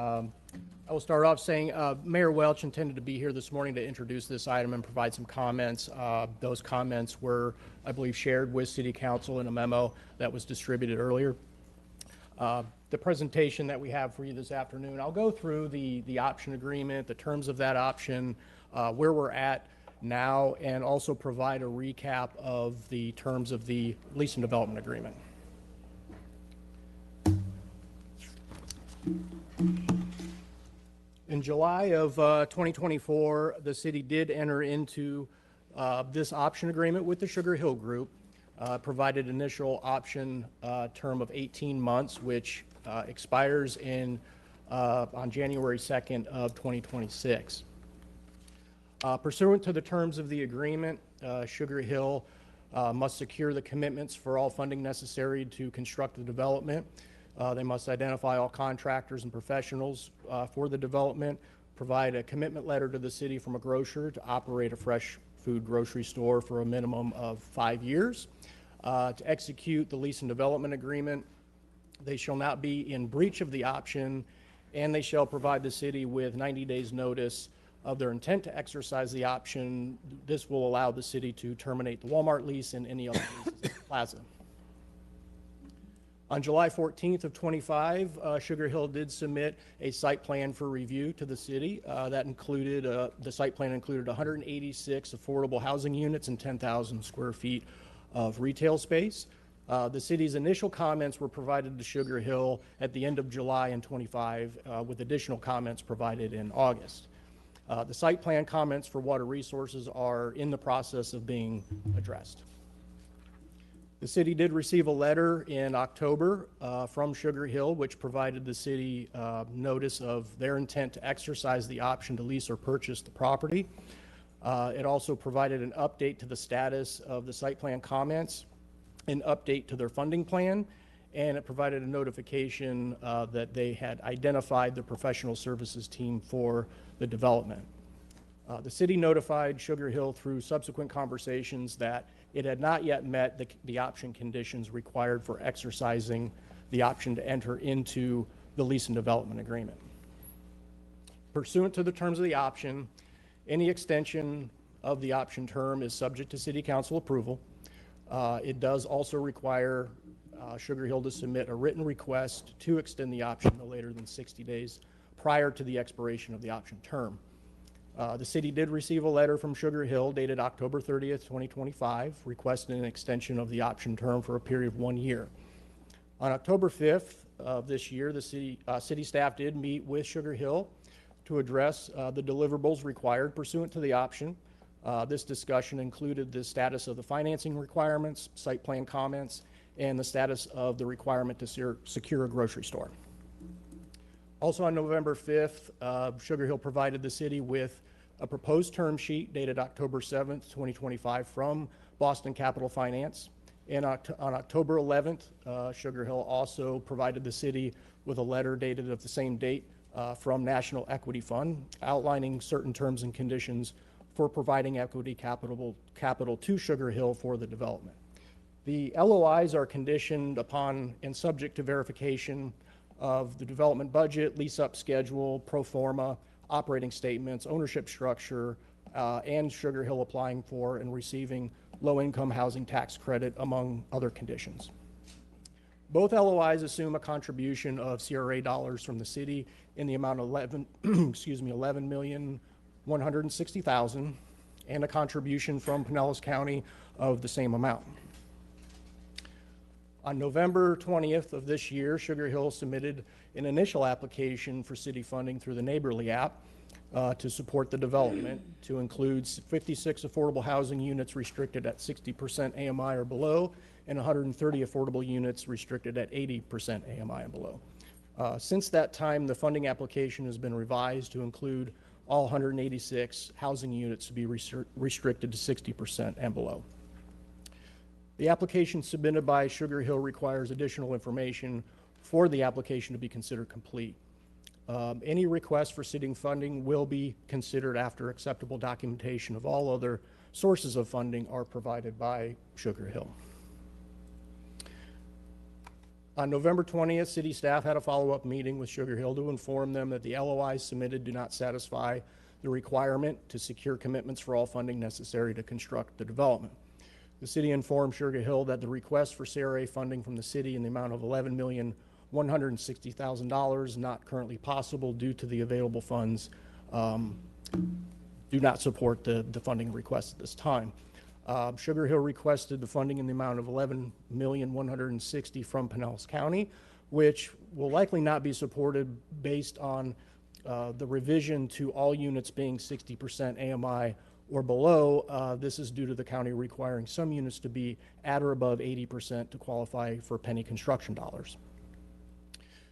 I will start off saying Mayor Welch intended to be here this morning to introduce this item and provide some comments. Those comments were, I believe, shared with City Council in a memo that was distributed earlier. The presentation that we have for you this afternoon, I'll go through the option agreement, the terms of that option, where we're at now, and also provide a recap of the terms of the lease and development agreement. In July of 2024, the city did enter into this option agreement with the Sugar Hill Group, provided initial option term of 18 months, which expires on January 2nd of 2026. Pursuant to the terms of the agreement, Sugar Hill must secure the commitments for all funding necessary to construct the development. They must identify all contractors and professionals for the development, provide a commitment letter to the city from a grocer to operate a fresh food grocery store for a minimum of 5 years. To execute the lease and development agreement, they shall not be in breach of the option, and they shall provide the city with 90 days notice of their intent to exercise the option. This will allow the city to terminate the Walmart lease and any other leases at the plaza. On July 14th of 25, Sugar Hill did submit a site plan for review to the city. That included, the site plan included 186 affordable housing units and 10,000 square feet of retail space. The city's initial comments were provided to Sugar Hill at the end of July in 25, with additional comments provided in August. The site plan comments for water resources are in the process of being addressed. The city did receive a letter in October from Sugar Hill, which provided the city notice of their intent to exercise the option to lease or purchase the property. It also provided an update to the status of the site plan comments, an update to their funding plan, and it provided a notification that they had identified the professional services team for the development. The city notified Sugar Hill through subsequent conversations that it had not yet met the option conditions required for exercising the option to enter into the lease and development agreement. Pursuant to the terms of the option, any extension of the option term is subject to City Council approval. It does also require Sugar Hill to submit a written request to extend the option no later than 60 days prior to the expiration of the option term. The city did receive a letter from Sugar Hill dated October 30th, 2025, requesting an extension of the option term for a period of 1 year. On October 5th of this year, the city staff did meet with Sugar Hill to address the deliverables required pursuant to the option. This discussion included the status of the financing requirements, site plan comments, and the status of the requirement to secure a grocery store. Also on November 5th, Sugar Hill provided the city with a proposed term sheet dated October 7th, 2025 from Boston Capital Finance. And on October 11th, Sugar Hill also provided the city with a letter dated of the same date from National Equity Fund outlining certain terms and conditions for providing equity capital to Sugar Hill for the development. The LOIs are conditioned upon and subject to verification of the development budget, lease-up schedule, pro forma, operating statements, ownership structure, and Sugar Hill applying for and receiving low-income housing tax credit, among other conditions. Both LOIs assume a contribution of CRA dollars from the city in the amount of $11,160,000, and a contribution from Pinellas County of the same amount. On November 20th of this year, Sugar Hill submitted an initial application for city funding through the Neighborly app to support the development, to include 56 affordable housing units restricted at 60% AMI or below, and 130 affordable units restricted at 80% AMI and below. Since that time, the funding application has been revised to include all 186 housing units to be restricted to 60% and below. The application submitted by Sugar Hill requires additional information for the application to be considered complete. Any request for city funding will be considered after acceptable documentation of all other sources of funding are provided by Sugar Hill. On November 20th, city staff had a follow-up meeting with Sugar Hill to inform them that the LOIs submitted do not satisfy the requirement to secure commitments for all funding necessary to construct the development. The city informed Sugar Hill that the request for CRA funding from the city in the amount of $11,160,000 is not currently possible due to the available funds do not support the funding request at this time. Sugar Hill requested the funding in the amount of $11,160,000 from Pinellas County, which will likely not be supported based on the revision to all units being 60% AMI or below. This is due to the county requiring some units to be at or above 80% to qualify for penny construction dollars.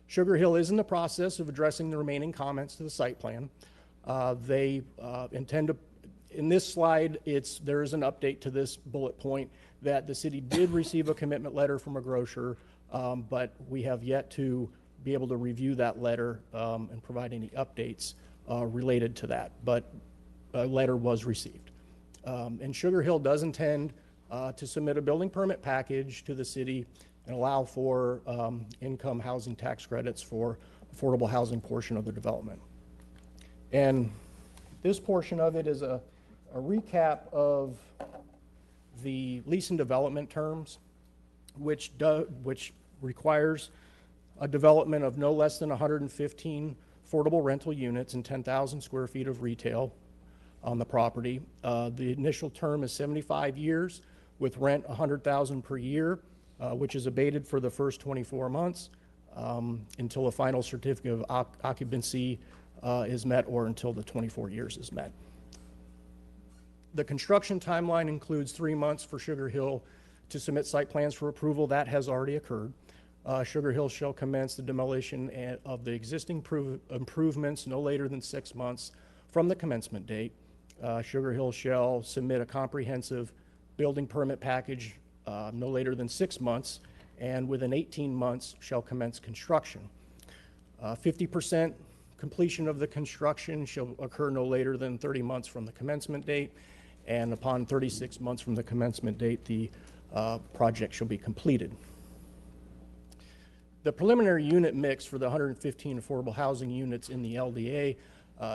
Sugar Hill is in the process of addressing the remaining comments to the site plan. They intend to, in this slide, there is an update to this bullet point that the city did receive a commitment letter from a grocer, but we have yet to be able to review that letter and provide any updates related to that, but a letter was received. And Sugar Hill does intend to submit a building permit package to the city and allow for income housing tax credits for affordable housing portion of the development. And this portion of it is a recap of the lease and development terms, which requires a development of no less than 115 affordable rental units and 10,000 square feet of retail on the property. The initial term is 75 years with rent $100,000 per year, which is abated for the first 24 months until a final certificate of occupancy is met or until the 24 years is met. The construction timeline includes 3 months for Sugar Hill to submit site plans for approval. That has already occurred. Sugar Hill shall commence the demolition of the existing improvements no later than 6 months from the commencement date. Sugar Hill shall submit a comprehensive building permit package no later than 6 months, and within 18 months shall commence construction. 50% completion of the construction shall occur no later than 30 months from the commencement date, and upon 36 months from the commencement date, the project shall be completed. The preliminary unit mix for the 115 affordable housing units in the LDA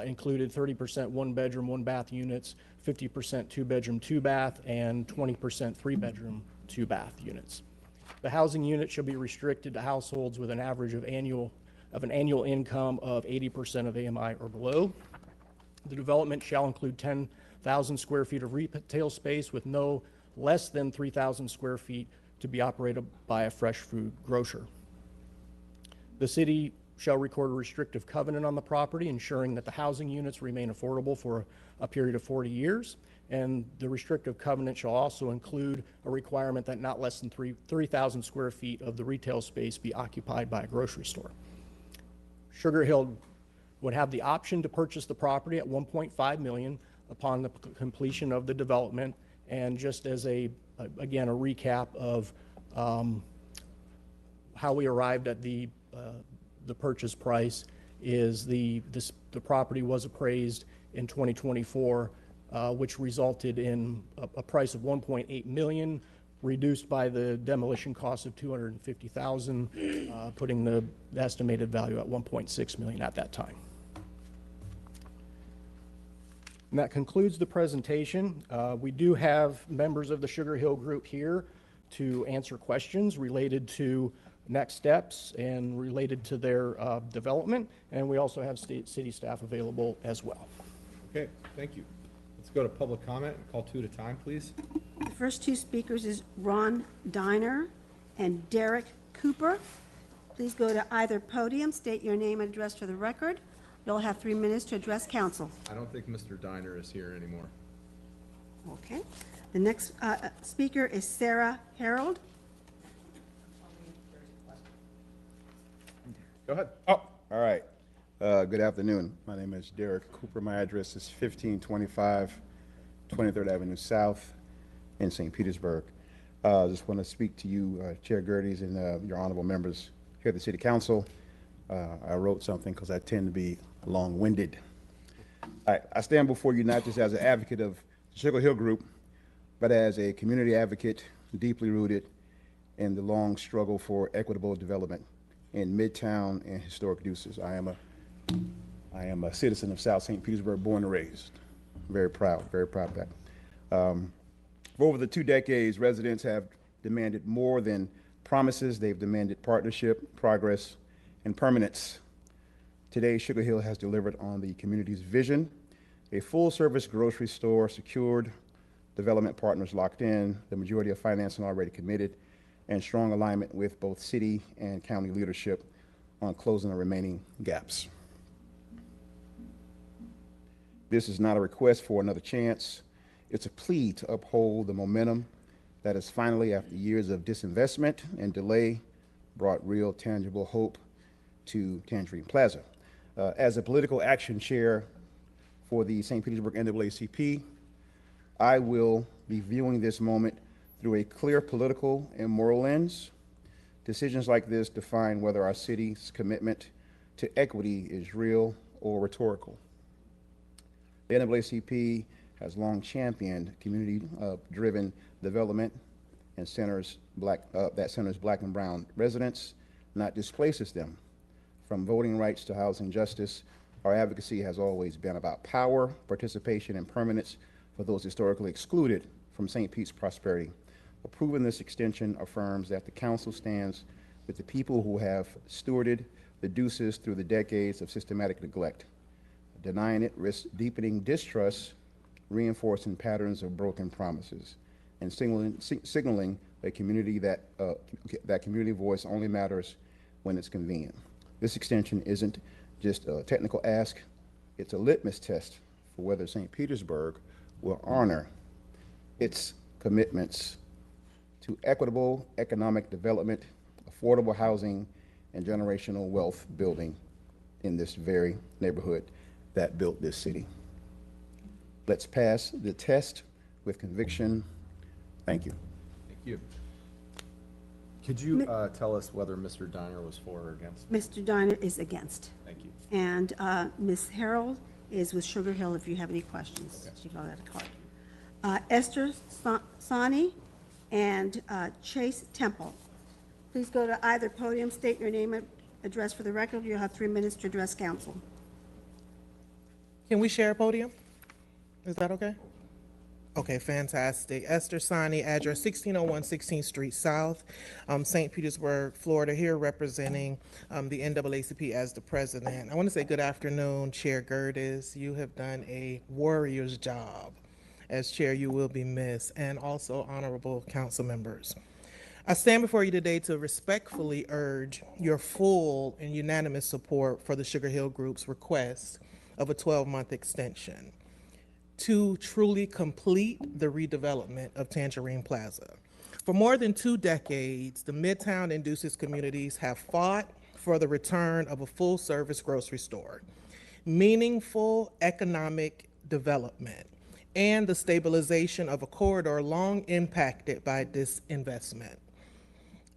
included 30% one-bedroom, one-bath units, 50% two-bedroom, two-bath, and 20% three-bedroom, two-bath units. The housing unit shall be restricted to households with an average of an annual income of 80% of AMI or below. The development shall include 10,000 square feet of retail space with no less than 3,000 square feet to be operated by a fresh food grocer. The city shall record a restrictive covenant on the property, ensuring that the housing units remain affordable for a period of 40 years. And the restrictive covenant shall also include a requirement that not less than 3,000 square feet of the retail space be occupied by a grocery store. Sugar Hill would have the option to purchase the property at $1.5 million upon the completion of the development. And just as again, a recap of how we arrived at the purchase price is the property was appraised in 2024, which resulted in a price of $1.8 million, reduced by the demolition cost of $250,000, putting the estimated value at $1.6 million at that time. And that concludes the presentation. We do have members of the Sugar Hill group here to answer questions related to next steps and related to their development, and we also have city staff available as well. Okay, thank you. Let's go to public comment and call two at a time, please. The first two speakers is Ron Diner and Derek Cooper. Please go to either podium, state your name and address for the record. You'll have 3 minutes to address council. I don't think Mr. Diner is here anymore. Okay. The next speaker is Sarah Harold. Go ahead. Oh, all right. Good afternoon. My name is Derek Cooper. My address is 1525 23rd Avenue South in St. Petersburg. I just want to speak to you, Chair Gerdes, and your honorable members here at the City Council. I wrote something because I tend to be long-winded. I stand before you not just as an advocate of the Sugar Hill Group, but as a community advocate deeply rooted in the long struggle for equitable development in Midtown and historic Deuces. I am a citizen of South St. Petersburg, born and raised. Very proud of that. For over the 2 decades, residents have demanded more than promises. They've demanded partnership, progress, and permanence. Today, Sugar Hill has delivered on the community's vision: a full-service grocery store secured, development partners locked in, the majority of financing already committed, and strong alignment with both city and county leadership on closing the remaining gaps. This is not a request for another chance. It's a plea to uphold the momentum that has finally, after years of disinvestment and delay, brought real, tangible hope to Tangerine Plaza. As a political action chair for the St. Petersburg NAACP, I will be viewing this moment through a clear political and moral lens. Decisions like this define whether our city's commitment to equity is real or rhetorical. The NAACP has long championed community-driven development and that centers Black and brown residents, not displaces them. From voting rights to housing justice, our advocacy has always been about power, participation, and permanence for those historically excluded from St. Pete's prosperity. Approving this extension affirms that the council stands with the people who have stewarded the Deuces through the decades of systematic neglect. Denying it risks deepening distrust, reinforcing patterns of broken promises, and signaling a community that community voice only matters when it's convenient. This extension isn't just a technical ask, it's a litmus test for whether St. Petersburg will honor its commitments to equitable economic development, affordable housing, and generational wealth building in this very neighborhood that built this city. Let's pass the test with conviction. Thank you. Thank you. Could you tell us whether Mr. Diner was for or against? Mr. Diner is against. Thank you. And Ms. Harold is with Sugar Hill if you have any questions. Okay. She filled out a card. Esther Sani and Chase Temple. Please go to either podium, state your name and address for the record. You'll have 3 minutes to address council. Can we share a podium? Is that okay? Okay, fantastic. Esther Sani, address 1601 16th Street South, St. Petersburg, Florida, here representing the NAACP as the president. I want to say good afternoon, Chair Gerdes. You have done a warrior's job. As chair, you will be missed, and also honorable council members. I stand before you today to respectfully urge your full and unanimous support for the Sugar Hill Group's request of a 12-month extension to truly complete the redevelopment of Tangerine Plaza. For more than 2 decades, the Midtown and Deuces communities have fought for the return of a full-service grocery store, meaningful economic development, and the stabilization of a corridor long impacted by disinvestment.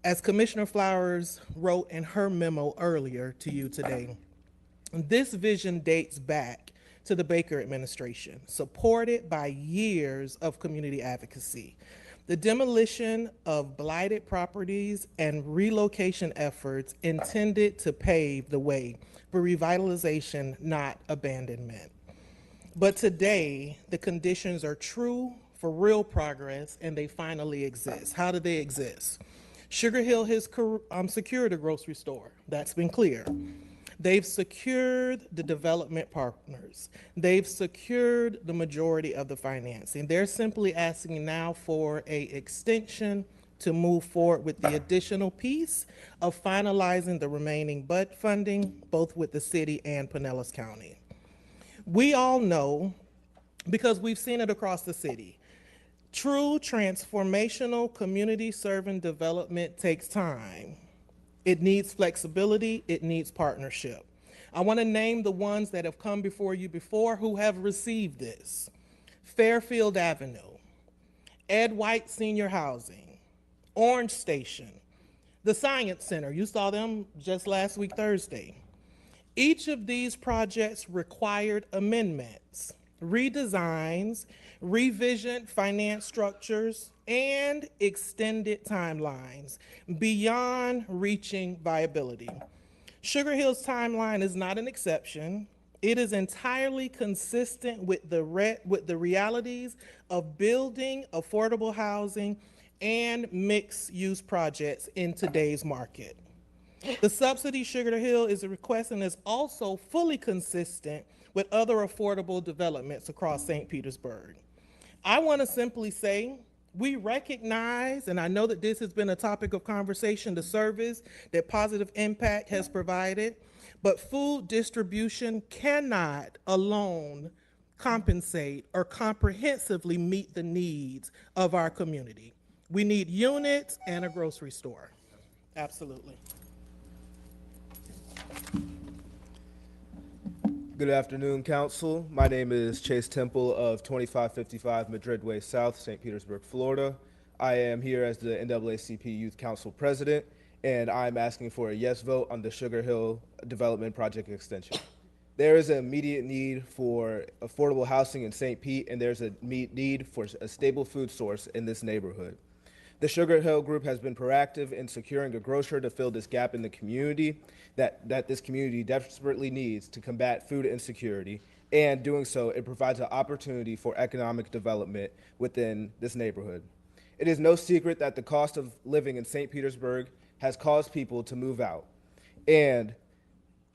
As Commissioner Flowers wrote in her memo earlier to you today, this vision dates back to the Baker administration, supported by years of community advocacy. The demolition of blighted properties and relocation efforts intended to pave the way for revitalization, not abandonment. But today, the conditions are true for real progress, and they finally exist. How do they exist? Sugar Hill has secured a grocery store. That's been clear. They've secured the development partners. They've secured the majority of the financing. They're simply asking now for an extension to move forward with the additional piece of finalizing the remaining BUD funding, both with the city and Pinellas County. We all know, because we've seen it across the city, true transformational community serving development takes time. It needs flexibility, it needs partnership. I want to name the ones that have come before you before who have received this. Fairfield Avenue, Ed White Senior Housing, Orange Station, the Science Center, you saw them just last week, Thursday. Each of these projects required amendments. redesigns, revisioned finance structures, and extended timelines beyond reaching viability. Sugar Hill's timeline is not an exception. It is entirely consistent with the realities of building affordable housing and mixed-use projects in today's market. The subsidy Sugar Hill is requesting is also fully consistent with other affordable developments across St. Petersburg. I want to simply say we recognize, and I know that this has been a topic of conversation, the service that Positive Impact has provided, but food distribution cannot alone compensate or comprehensively meet the needs of our community. We need units and a grocery store. Absolutely. Good afternoon, Council. My name is Chase Temple of 2555 Madrid Way South, St. Petersburg, Florida. I am here as the NAACP Youth Council President, and I'm asking for a yes vote on the Sugar Hill Development Project Extension. There is an immediate need for affordable housing in St. Pete, and there's a need for a stable food source in this neighborhood. The Sugar Hill Group has been proactive in securing a grocer to fill this gap in the community that this community desperately needs to combat food insecurity. And doing so, it provides an opportunity for economic development within this neighborhood. It is no secret that the cost of living in St. Petersburg has caused people to move out. And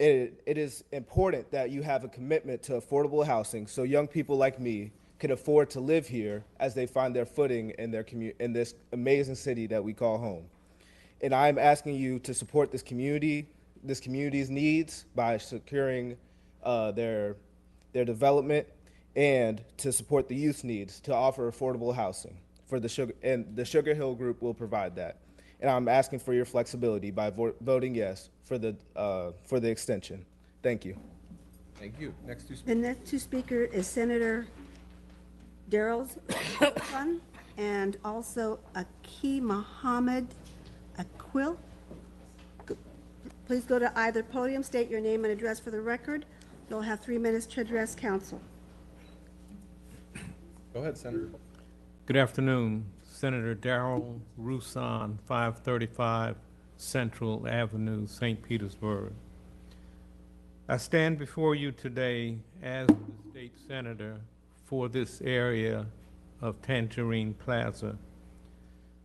it is important that you have a commitment to affordable housing so young people like me can afford to live here as they find their footing in in this amazing city that we call home. And I'm asking you to support this community's needs by securing their development, and to support the youth needs to offer affordable housing for the Sugar Hill Group will provide that. And I'm asking for your flexibility by voting yes for the extension. Thank you. Thank you. Next two The speakers. next two speaker is Senator Daryl's son and also Aki Mohammed Aquil. Please go to either podium, state your name and address for the record. You'll have 3 minutes to address council. Go ahead, Senator. Good afternoon, Senator Darrell Roussan, 535 Central Avenue, St. Petersburg. I stand before you today as the state senator for this area of Tangerine Plaza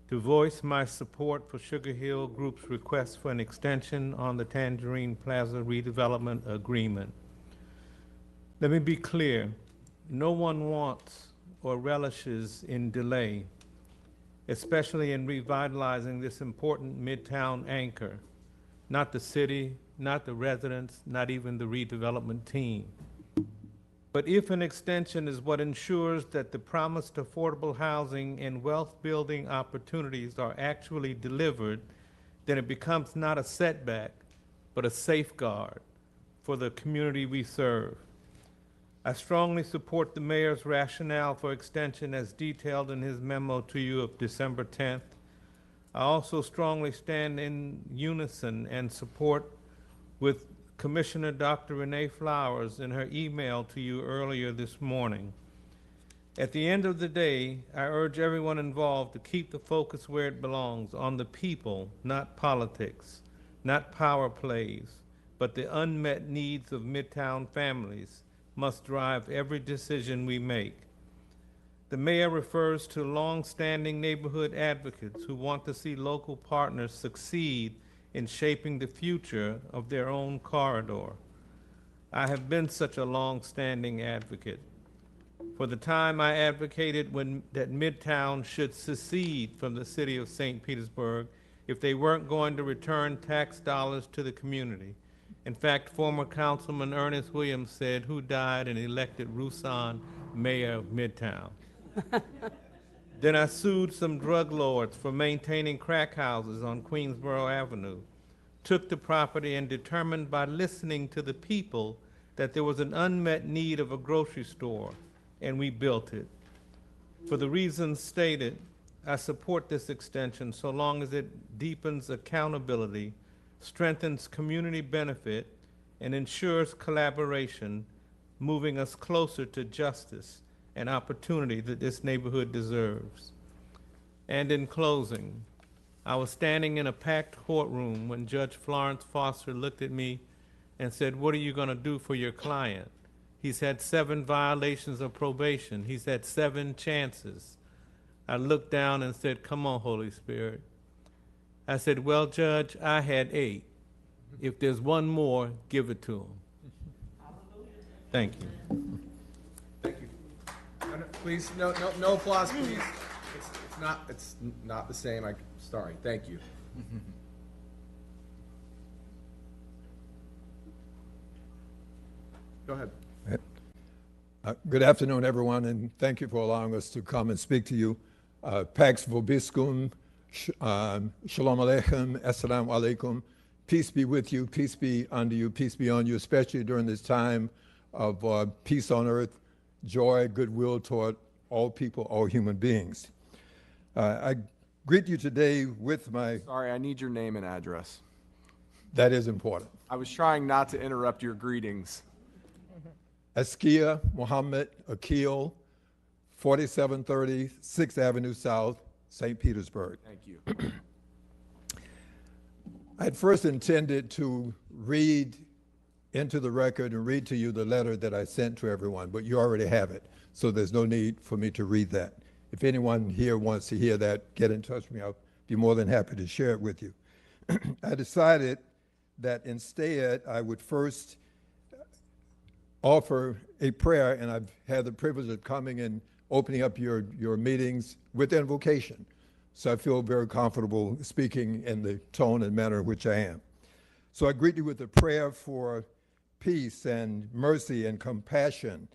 to voice my support for Sugar Hill Group's request for an extension on the Tangerine Plaza redevelopment agreement. Let me be clear, no one wants or relishes in delay, especially in revitalizing this important Midtown anchor, not the city, not the residents, not even the redevelopment team. But if an extension is what ensures that the promised affordable housing and wealth-building opportunities are actually delivered, then it becomes not a setback, but a safeguard for the community we serve. I strongly support the mayor's rationale for extension as detailed in his memo to you of December 10th. I also strongly stand in unison and support with Commissioner Dr. Renee Flowers in her email to you earlier this morning. At the end of the day, I urge everyone involved to keep the focus where it belongs, on the people, not politics, not power plays, but the unmet needs of Midtown families must drive every decision we make. The mayor refers to long-standing neighborhood advocates who want to see local partners succeed in shaping the future of their own corridor. I have been such a long-standing advocate. For the time I advocated that Midtown should secede from the city of St. Petersburg if they weren't going to return tax dollars to the community. In fact, former Councilman Ernest Williams said, who died and elected Roussan mayor of Midtown. Then I sued some drug lords for maintaining crack houses on Queensboro Avenue, took the property and determined by listening to the people that there was an unmet need of a grocery store, and we built it. For the reasons stated, I support this extension so long as it deepens accountability, strengthens community benefit, and ensures collaboration moving us closer to justice and opportunity that this neighborhood deserves. And in closing, I was standing in a packed courtroom when Judge Florence Foster looked at me and said, "What are you going to do for your client? He's had 7 violations of probation. He's had 7 chances." I looked down and said, "Come on, Holy Spirit." I said, "Well, Judge, I had 8. If there's one more, give it to him." Thank you. Thank you. Please, no applause, please. It's not the same. Sorry. Thank you. Go ahead. Good afternoon, everyone, and thank you for allowing us to come and speak to you. Pax vobiscum, shalom aleichem, assalamu alaikum. Peace be with you, peace be unto you, peace be on you, especially during this time of peace on earth, joy, goodwill toward all people, all human beings. I greet you today with my... Sorry, I need your name and address. That is important. I was trying not to interrupt your greetings. Askia Mohammed Akil, 4730 6th Avenue South, St. Petersburg. Thank you. I had first intended to read into the record and read to you the letter that I sent to everyone, but you already have it, so there's no need for me to read that. If anyone here wants to hear that, get in touch with me. I'll be more than happy to share it with you. I decided that instead I would first offer a prayer, and I've had the privilege of coming and opening up your meetings with invocation. So I feel very comfortable speaking in the tone and manner in which I am. So I greet you with a prayer for peace and mercy and compassion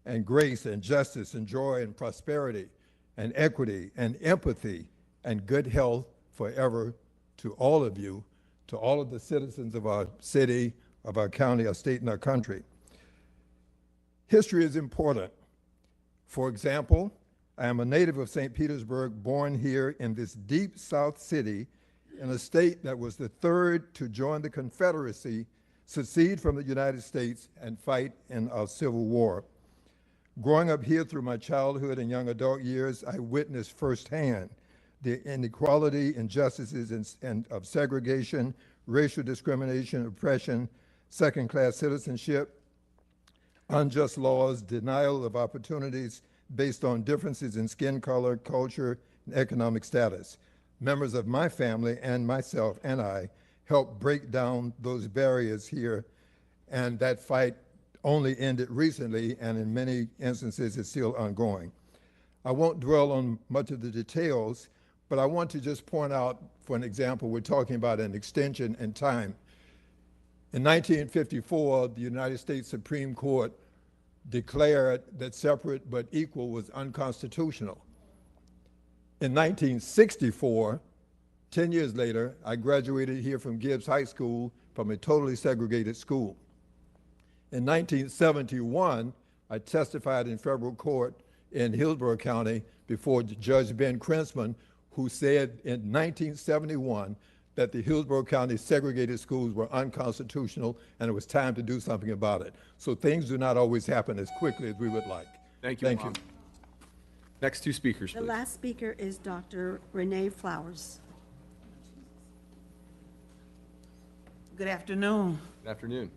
and grace and justice and joy and prosperity and equity and empathy and good health forever to all of you, to all of the citizens of our city, of our county, our state, and our country. History is important. For example, I am a native of St. Petersburg, born here in this deep South city in a state that was the 3rd to join the Confederacy, secede from the United States, and fight in our Civil War. Growing up here through my childhood and young adult years, I witnessed firsthand the inequality, injustices, and of segregation, racial discrimination, oppression, second-class citizenship, unjust laws, denial of opportunities based on differences in skin color, culture, and economic status. Members of my family and myself and I helped break down those barriers here, and that fight only ended recently, and in many instances it's still ongoing. I won't dwell on much of the details, but I want to just point out, for an example, we're talking about an extension in time. In 1954, the United States Supreme Court declared that separate but equal was unconstitutional. In 1964, 10 years later, I graduated here from Gibbs High School from a totally segregated school. In 1971, I testified in federal court in Hillsborough County before Judge Ben Krinsman, who said in 1971 that the Hillsborough County segregated schools were unconstitutional and it was time to do something about it. So things do not always happen as quickly as we would like. Thank you, Thank Mom. you. Next 2 speakers, The please. last speaker is Dr. Renee Flowers. Good afternoon, Good afternoon.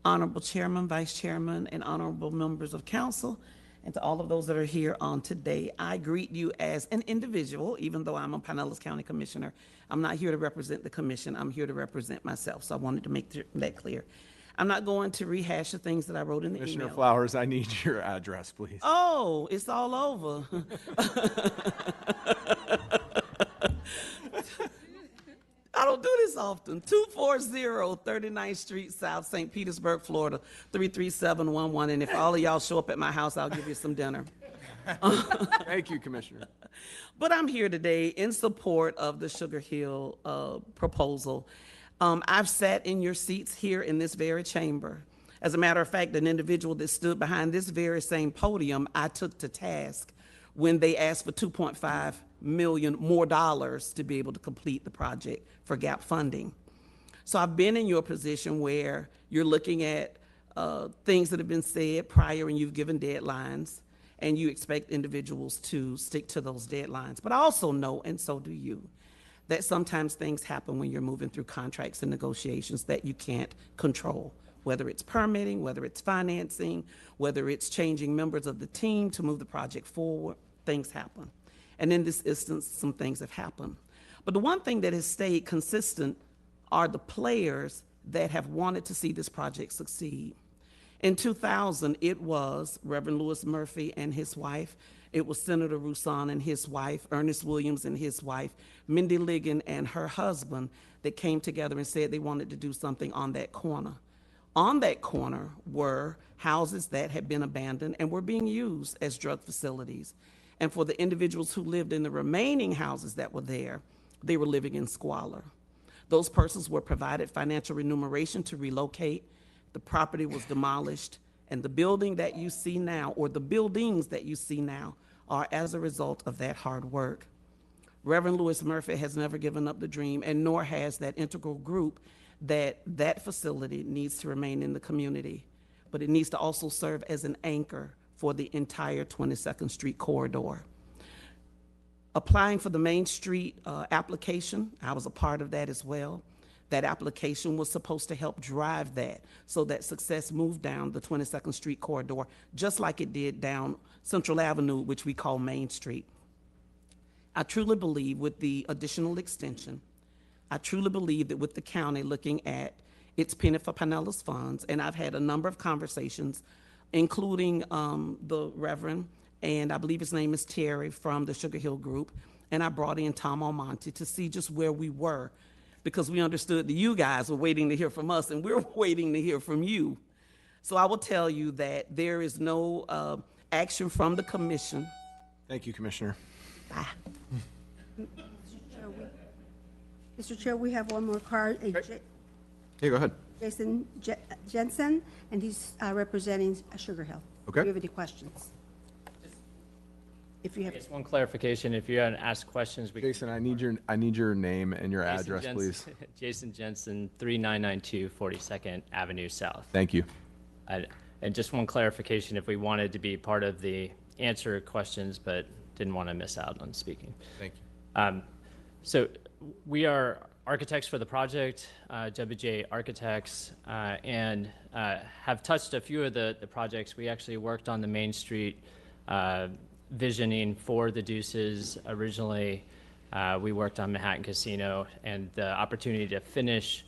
Honorable Chairman, Vice Chairman, and honorable members of council, and to all of those that are here on today. I greet you as an individual, even though I'm a Pinellas County Commissioner. I'm not here to represent the commission, I'm here to represent myself, so I wanted to make that clear. I'm not going to rehash the things that I wrote in the Commissioner email. Flowers, I need your address, please. Oh, it's all over. I don't do this often. 240 39th Street South, St. Petersburg, Florida, 33711. And if all of y'all show up at my house, I'll give you some dinner. Thank you, Commissioner. But I'm here today in support of the Sugar Hill proposal. I've sat in your seats here in this very chamber. As a matter of fact, an individual that stood behind this very same podium, I took to task when they asked for $2.5 million more to be able to complete the project for gap funding. So I've been in your position where you're looking at things that have been said prior and you've given deadlines, and you expect individuals to stick to those deadlines. But I also know, and so do you, that sometimes things happen when you're moving through contracts and negotiations that you can't control, whether it's permitting, whether it's financing, whether it's changing members of the team to move the project forward. Things happen. And in this instance, some things have happened. But the one thing that has stayed consistent are the players that have wanted to see this project succeed. In 2000, it was Reverend Louis Murphy and his wife. It was Senator Roussan and his wife, Ernest Williams and his wife, Mindy Ligon and her husband that came together and said they wanted to do something on that corner. On that corner were houses that had been abandoned and were being used as drug facilities. And for the individuals who lived in the remaining houses that were there, they were living in squalor. Those persons were provided financial remuneration to relocate. The property was demolished, and the building that you see now, or the buildings that you see now, are as a result of that hard work. Reverend Louis Murphy has never given up the dream, and nor has that integral group that that facility needs to remain in the community, but it needs to also serve as an anchor for the entire 22nd Street corridor. Applying for the Main Street application, I was a part of that as well. That application was supposed to help drive that so that success moved down the 22nd Street corridor, just like it did down Central Avenue, which we call Main Street. I truly believe with the additional extension, I truly believe that with the county looking at its penny for Pinellas funds, and I've had a number of conversations, including the Reverend, and I believe his name is Terry from the Sugar Hill Group, and I brought in Tom Almonte to see just where we were, because we understood that you guys were waiting to hear from us, and we're waiting to hear from you. So I will tell you that there is no action from the commission. Thank you, Commissioner. Bye. Mr. Chair, we have one more card, Hey, go ahead. Jason Jensen, and he's representing Sugar Hill. Okay. Do you have any questions? If you have, Just one clarification, if you're going to ask questions, we can. Jason, I need your name and your Jason address, Jensen- please. Jason Jensen, 3992 42nd Avenue South. Thank you. And just one clarification, if we wanted to be part of the answer questions, but didn't want to miss out on speaking. Thank you. So we are architects for the project, WJ Architects, and have touched a few of the projects. We actually worked on the Main Street visioning for the Deuces. Originally, we worked on Manhattan Casino, and the opportunity to finish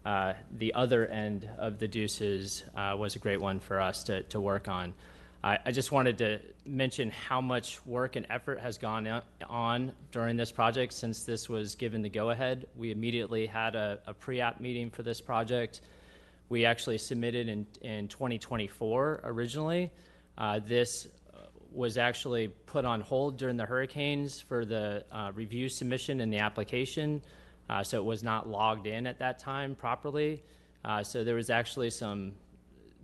the other end of the Deuces was a great one for us to work on. I just wanted to mention how much work and effort has gone on during this project since this was given the go-ahead. We immediately had a pre-app meeting for this project. We actually submitted in 2024 originally. This was actually put on hold during the hurricanes for the review submission and the application, so it was not logged in at that time properly. So there was actually some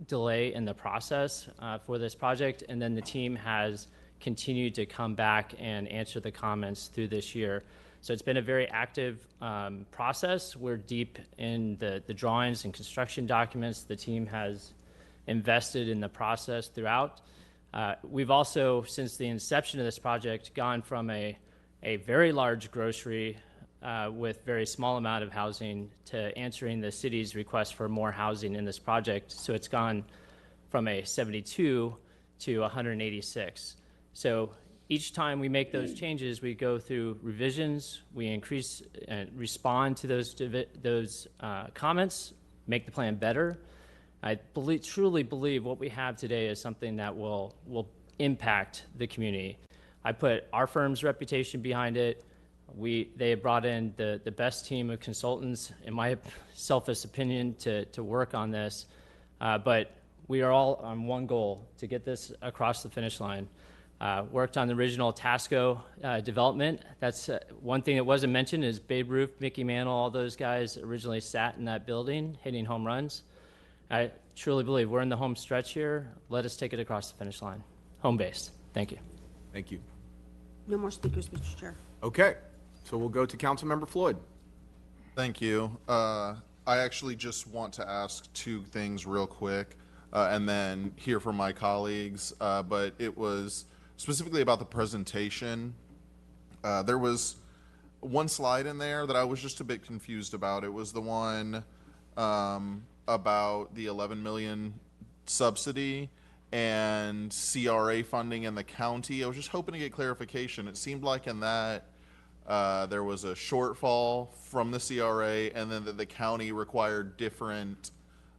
delay in the process for this project, and then the team has continued to come back and answer the comments through this year. So it's been a very active process. We're deep in the drawings and construction documents. The team has invested in the process throughout. We've also, since the inception of this project, gone from a very large grocery with very small amount of housing to answering the city's request for more housing in this project. So it's gone from a 72 to 186. So each time we make those changes, we go through revisions, we increase and respond to those comments, make the plan better. I truly believe what we have today is something that will impact the community. I put our firm's reputation behind it. They have brought in the best team of consultants, in my selfish opinion, to work on this. But we are all on one goal, to get this across the finish line. Worked on the original Tasco development. That's one thing that wasn't mentioned is Babe Ruth, Mickey Mantle, all those guys originally sat in that building hitting home runs. I truly believe we're in the home stretch here. Let us take it across the finish line. Home base. Thank you. Thank you. no more speakers, Mr. Chair. Okay, so we'll go to Councilmember Floyd. Thank you. I actually just want to ask two things real quick. and then hear from my colleagues. But it was specifically about the presentation. There was one slide in there that I was just a bit confused about. It was the one about the 11 million subsidy and CRA funding in the county. I was just hoping to get clarification. It seemed like in that there was a shortfall from the CRA, and then that the county required different,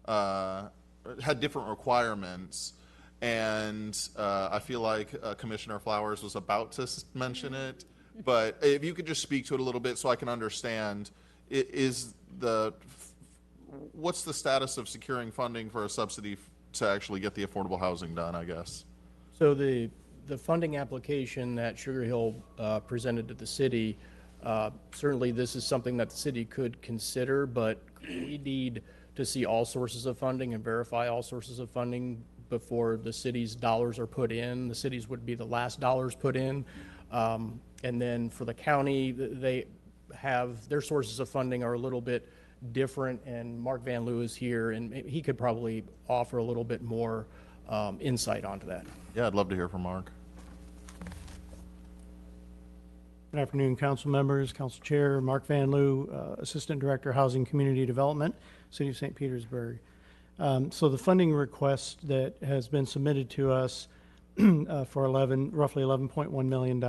had different requirements. And I feel like Commissioner Flowers was about to mention it, but if you could just speak to it a little bit so I can understand, what's the status of securing funding for a subsidy to actually get the affordable housing done, I guess? So the funding application that Sugar Hill presented to the city, certainly this is something that the city could consider, but we need to see all sources of funding and verify all sources of funding before the city's dollars are put in. The city's would be the last dollars put in. And then for the county, they have, their sources of funding are a little bit different, and Mark Van Loo is here, and he could probably offer a little bit more insight onto that. Yeah, I'd love to hear from Mark. Good afternoon, council members, council chair, Mark Van Loo, Assistant Director, Housing Community Development, City of St. Petersburg. So the funding request that has been submitted to us for roughly $11.1 million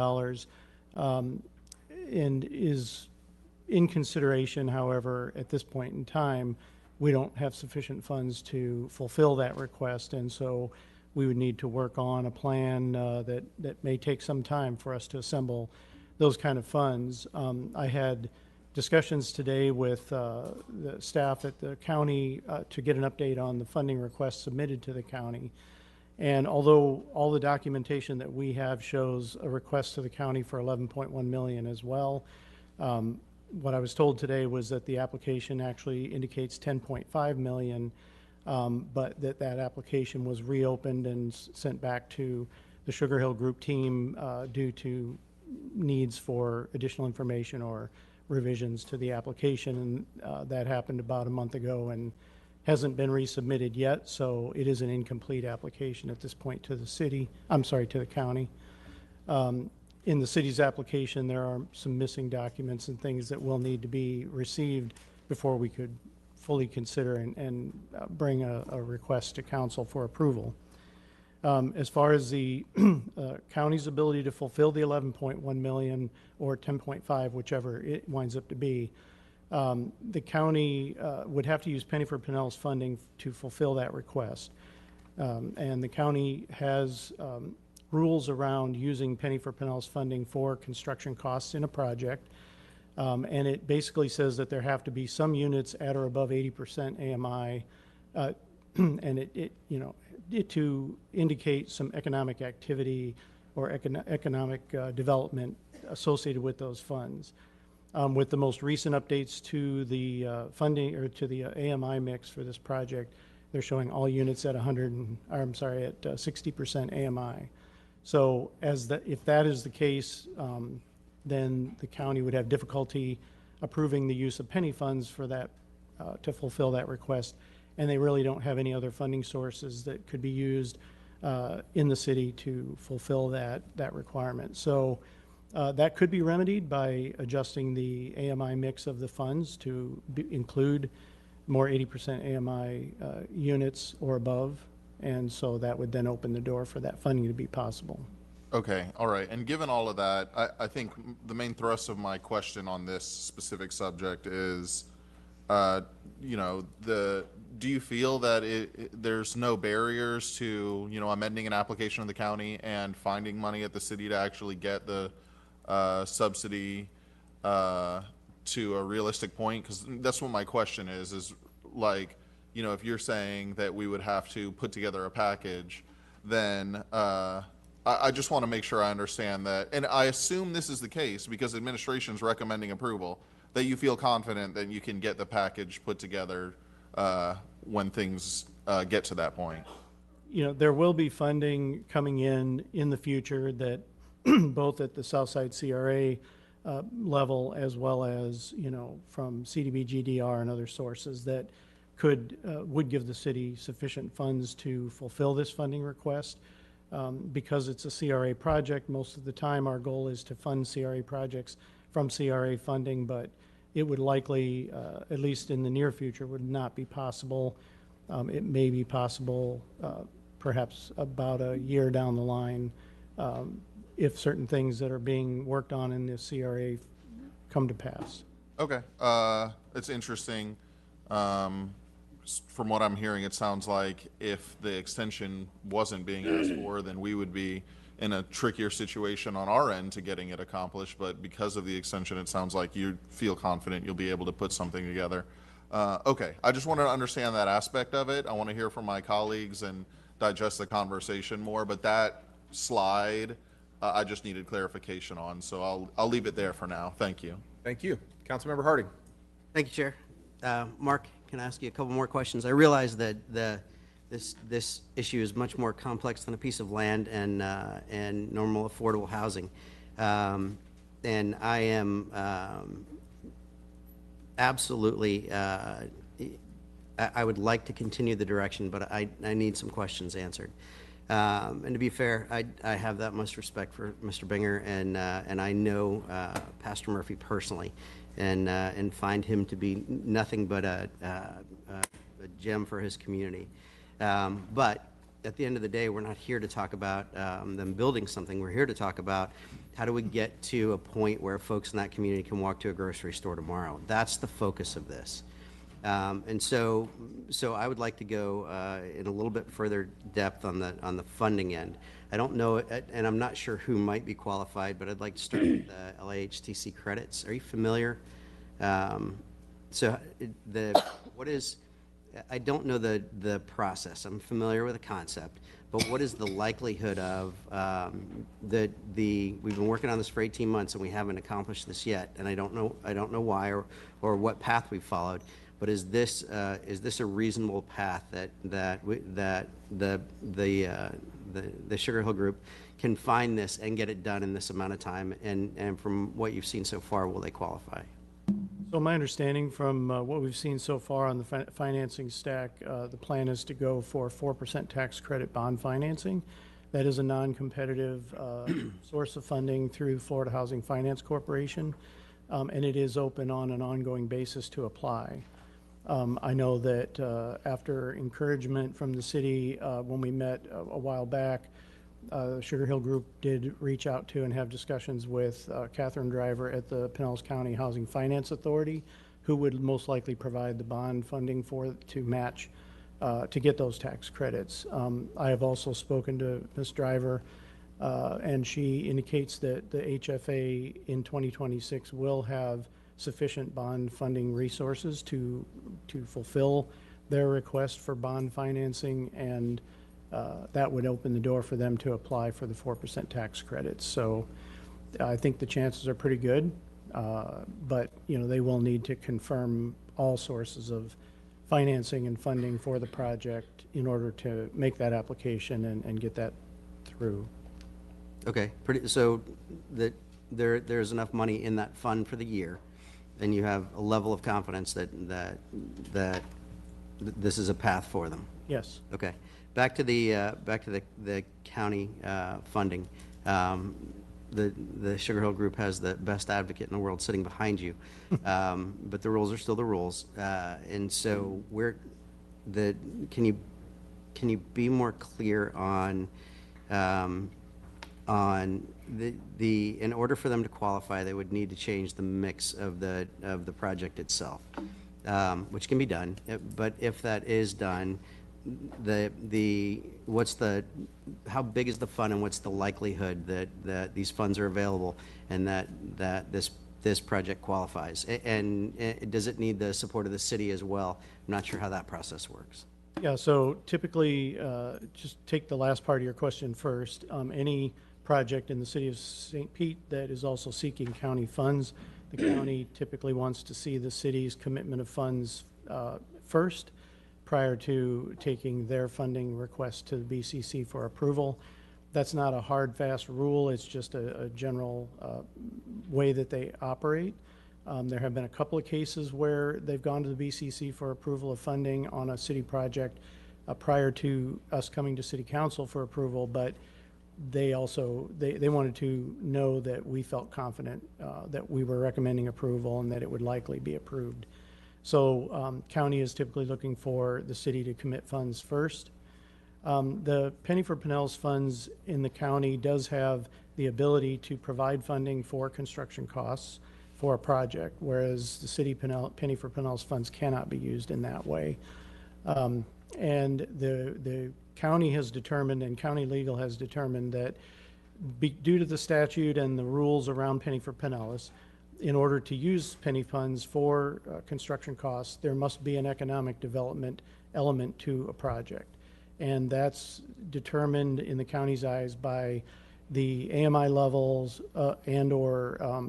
and is in consideration. However, at this point in time, we don't have sufficient funds to fulfill that request, and so we would need to work on a plan that may take some time for us to assemble those kind of funds. I had discussions today with the staff at the county to get an update on the funding request submitted to the county. And although all the documentation that we have shows a request to the county for $11.1 million as well, what I was told today was that the application actually indicates $10.5 million, but that application was reopened and sent back to the Sugar Hill Group team due to needs for additional information or revisions to the application. And that happened about a month ago and hasn't been resubmitted yet, so it is an incomplete application at this point to the city, to the county. In the city's application, there are some missing documents and things that will need to be received before we could fully consider and bring a request to council for approval. As far as the county's ability to fulfill the 11.1 million or 10.5, whichever it winds up to be, the county would have to use Penny for Pinellas funding to fulfill that request. And the county has rules around using Penny for Pinellas funding for construction costs in a project. And it basically says that there have to be some units at or above 80% AMI, and it to indicate some economic activity or economic development associated with those funds. With the most recent updates to the funding or to the AMI mix for this project, they're showing all units at 60% AMI. So if that is the case, then the county would have difficulty approving the use of penny funds for that to fulfill that request, and they really don't have any other funding sources that could be used in the city to fulfill that requirement. So that could be remedied by adjusting the AMI mix of the funds to include more 80% AMI units or above, and so that would then open the door for that funding to be possible. Okay, all right. And given all of that, I think the main thrust of my question on this specific subject is, do you feel that there's no barriers to, amending an application of the county and finding money at the city to actually get the subsidy to a realistic point? Because that's what my question is like, if you're saying that we would have to put together a package, then I just want to make sure I understand that. And I assume this is the case because administration's recommending approval, that you feel confident that you can get the package put together when things get to that point. There will be funding coming in the future that both at the Southside CRA level as well as, from CDBG-DR and other sources that would give the city sufficient funds to fulfill this funding request. Because it's a CRA project, most of the time our goal is to fund CRA projects from CRA funding, but it would likely, at least in the near future, would not be possible. It may be possible perhaps about a year down the line if certain things that are being worked on in the CRA come to pass. Okay, it's interesting. From what I'm hearing, it sounds like if the extension wasn't being asked for, then we would be in a trickier situation on our end to getting it accomplished. But because of the extension, it sounds like you feel confident you'll be able to put something together. Okay, I just wanted to understand that aspect of it. I want to hear from my colleagues and digest the conversation more. But that slide, I just needed clarification on. So I'll leave it there for now. Thank you. Thank you. Councilmember Harding. Thank you, Chair. Mark, can I ask you a couple more questions? I realize that this issue is much more complex than a piece of land and normal affordable housing. And I am absolutely, I would like to continue the direction, but I need some questions answered. And to be fair, I have that much respect for Mr. Binger, and I know Pastor Murphy personally, and find him to be nothing but a gem for his community. But at the end of the day, we're not here to talk about them building something. We're here to talk about how do we get to a point where folks in that community can walk to a grocery store tomorrow. That's the focus of this. And so I would like to go in a little bit further depth on the funding end. I don't know, and I'm not sure who might be qualified, but I'd like to start with the LAHTC credits. Are you familiar? I don't know the process. I'm familiar with the concept, but what is the likelihood of we've been working on this for 18 months and we haven't accomplished this yet, and I don't know why or what path we've followed. But is this a reasonable path that the Sugar Hill Group can find this and get it done in this amount of time? And from what you've seen so far, will they qualify? So my understanding from what we've seen so far on the financing stack, the plan is to go for 4% tax credit bond financing. That is a non-competitive source of funding through Florida Housing Finance Corporation, and it is open on an ongoing basis to apply. I know that after encouragement from the city, when we met a while back, the Sugar Hill Group did reach out to and have discussions with Catherine Driver at the Pinellas County Housing Finance Authority, who would most likely provide the bond funding to match, to get those tax credits. I have also spoken to Ms. Driver, and she indicates that the HFA in 2026 will have sufficient bond funding resources to fulfill their request for bond financing, and that would open the door for them to apply for the 4% tax credits. So I think the chances are pretty good, but they will need to confirm all sources of financing and funding for the project in order to make that application and get that through. Okay, so that there's enough money in that fund for the year, and you have a level of confidence that this is a path for them. Yes. Okay. Back to the county funding. The Sugar Hill Group has the best advocate in the world sitting behind you, but the rules are still the rules. And so can you be more clear on in order for them to qualify, they would need to change the mix of the project itself, which can be done. But if that is done, how big is the fund, and what's the likelihood that these funds are available and that this project qualifies? And does it need the support of the city as well? I'm not sure how that process works. Yeah, so typically, just take the last part of your question first. Any project in the city of St. Pete that is also seeking county funds, the county typically wants to see the city's commitment of funds first, prior to taking their funding request to the BCC for approval. That's not a hard, fast rule. It's just a general way that they operate. There have been a couple of cases where they've gone to the BCC for approval of funding on a city project prior to us coming to City Council for approval, but they also, they wanted to know that we felt confident that we were recommending approval and that it would likely be approved. So county is typically looking for the city to commit funds first. The Penny for Pinellas funds in the county does have the ability to provide funding for construction costs for a project, whereas the city Penny for Pinellas funds cannot be used in that way. And the county has determined, and county legal has determined, that due to the statute and the rules around Penny for Pinellas, in order to use penny funds for construction costs, there must be an economic development element to a project. And that's determined in the county's eyes by the AMI levels and or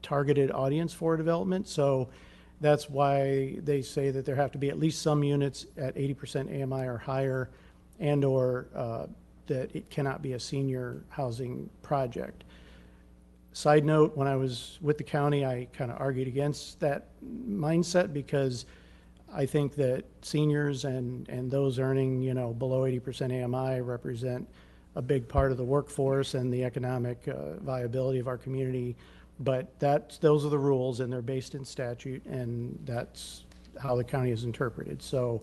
targeted audience for development. So that's why they say that there have to be at least some units at 80% AMI or higher, and or that it cannot be a senior housing project. Side note, when I was with the county, I kind of argued against that mindset because I think that seniors and those earning, you know, below 80% AMI represent a big part of the workforce and the economic viability of our community. But those are the rules, and they're based in statute, and that's how the county is interpreted. So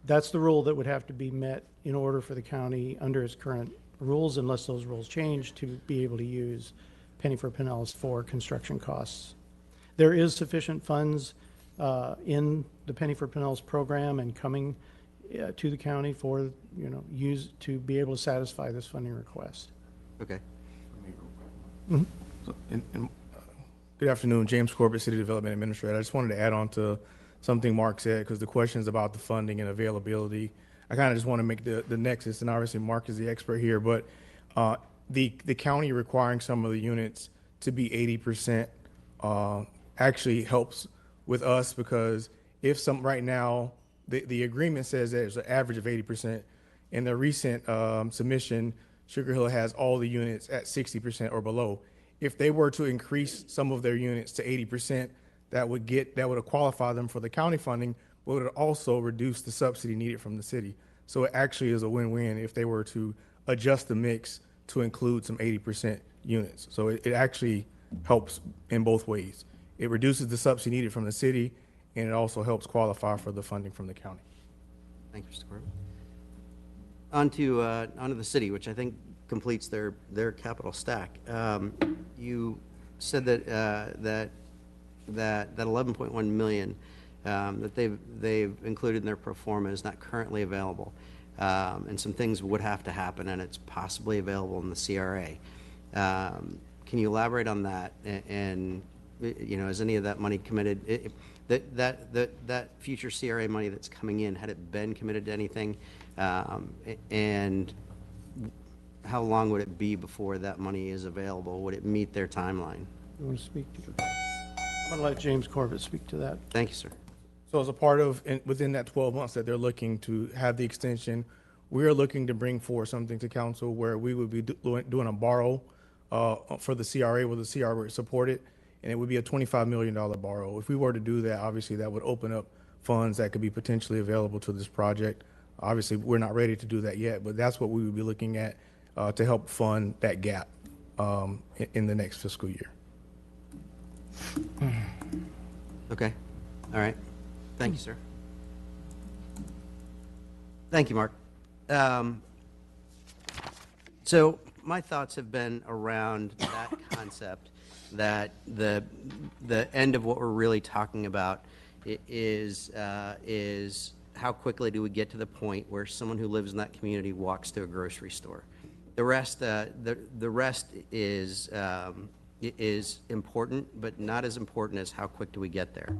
that's the rule that would have to be met in order for the county, under its current rules, unless those rules change, to be able to use Penny for Pinellas for construction costs. There is sufficient funds in the Penny for Pinellas program and coming to the county for, you know, use to be able to satisfy this funding request. Okay. Good afternoon, James Corbett, City Development Administrator. I just wanted to add on to something Mark said, because the questions about the funding and availability, I kind of just want to make the nexus, and obviously Mark is the expert here, but the county requiring some of the units to be 80% actually helps with us, because if some, right now, the agreement says that it's an average of 80%. In the recent submission, Sugar Hill has all the units at 60% or below. If they were to increase some of their units to 80%, that would qualify them for the county funding, but it would also reduce the subsidy needed from the city. So it actually is a win-win if they were to adjust the mix to include some 80% units. So it actually helps in both ways. It reduces the subsidy needed from the city, and it also helps qualify for the funding from the county. Thank you, Mr. Corbett. Onto the city, which I think completes their capital stack. You said that that 11.1 million that they've included in their pro forma is not currently available, and some things would have to happen, and it's possibly available in the CRA. Can you elaborate on that? And you know, is any of that money committed? That future CRA money that's coming in, had it been committed to anything? And how long would it be before that money is available? Would it meet their timeline? You want to speak to that? I'm going to let James Corbett speak to that. Thank you, sir. So as a part of, within that 12 months that they're looking to have the extension, we are looking to bring forward something to council where we would be doing a borrow for the CRA, where the CRA would support it, and it would be a $25 million borrow. If we were to do that, obviously that would open up funds that could be potentially available to this project. Obviously, we're not ready to do that yet, but that's what we would be looking at to help fund that gap in the next fiscal year. Okay. All right. Thank you, sir. Thank you, Mark. So my thoughts have been around that concept, that the end of what we're really talking about is how quickly do we get to the point where someone who lives in that community walks to a grocery store. The rest is important, but not as important as how quick do we get there.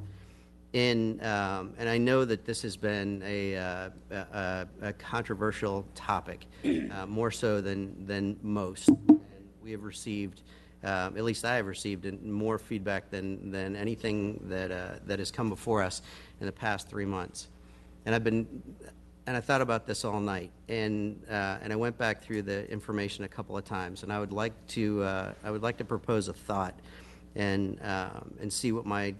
And I know that this has been a controversial topic, more so than most. And we have received, at least I have received, more feedback than anything that has come before us in the past 3 months. And I thought about this all night, and I went back through the information a couple of times, and I would like to propose a thought and see what my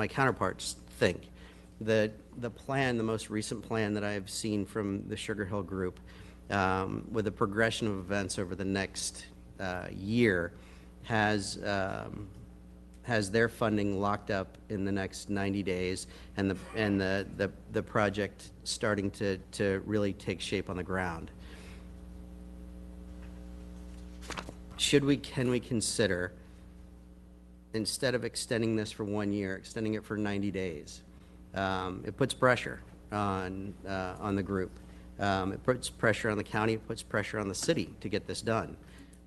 counterparts think. The plan, the most recent plan that I've seen from the Sugar Hill Group, with a progression of events over the next year, has their funding locked up in the next 90 days, and the project starting to really take shape on the ground. Can we consider, instead of extending this for 1 year, extending it for 90 days? It puts pressure on the group. It puts pressure on the county, it puts pressure on the city to get this done.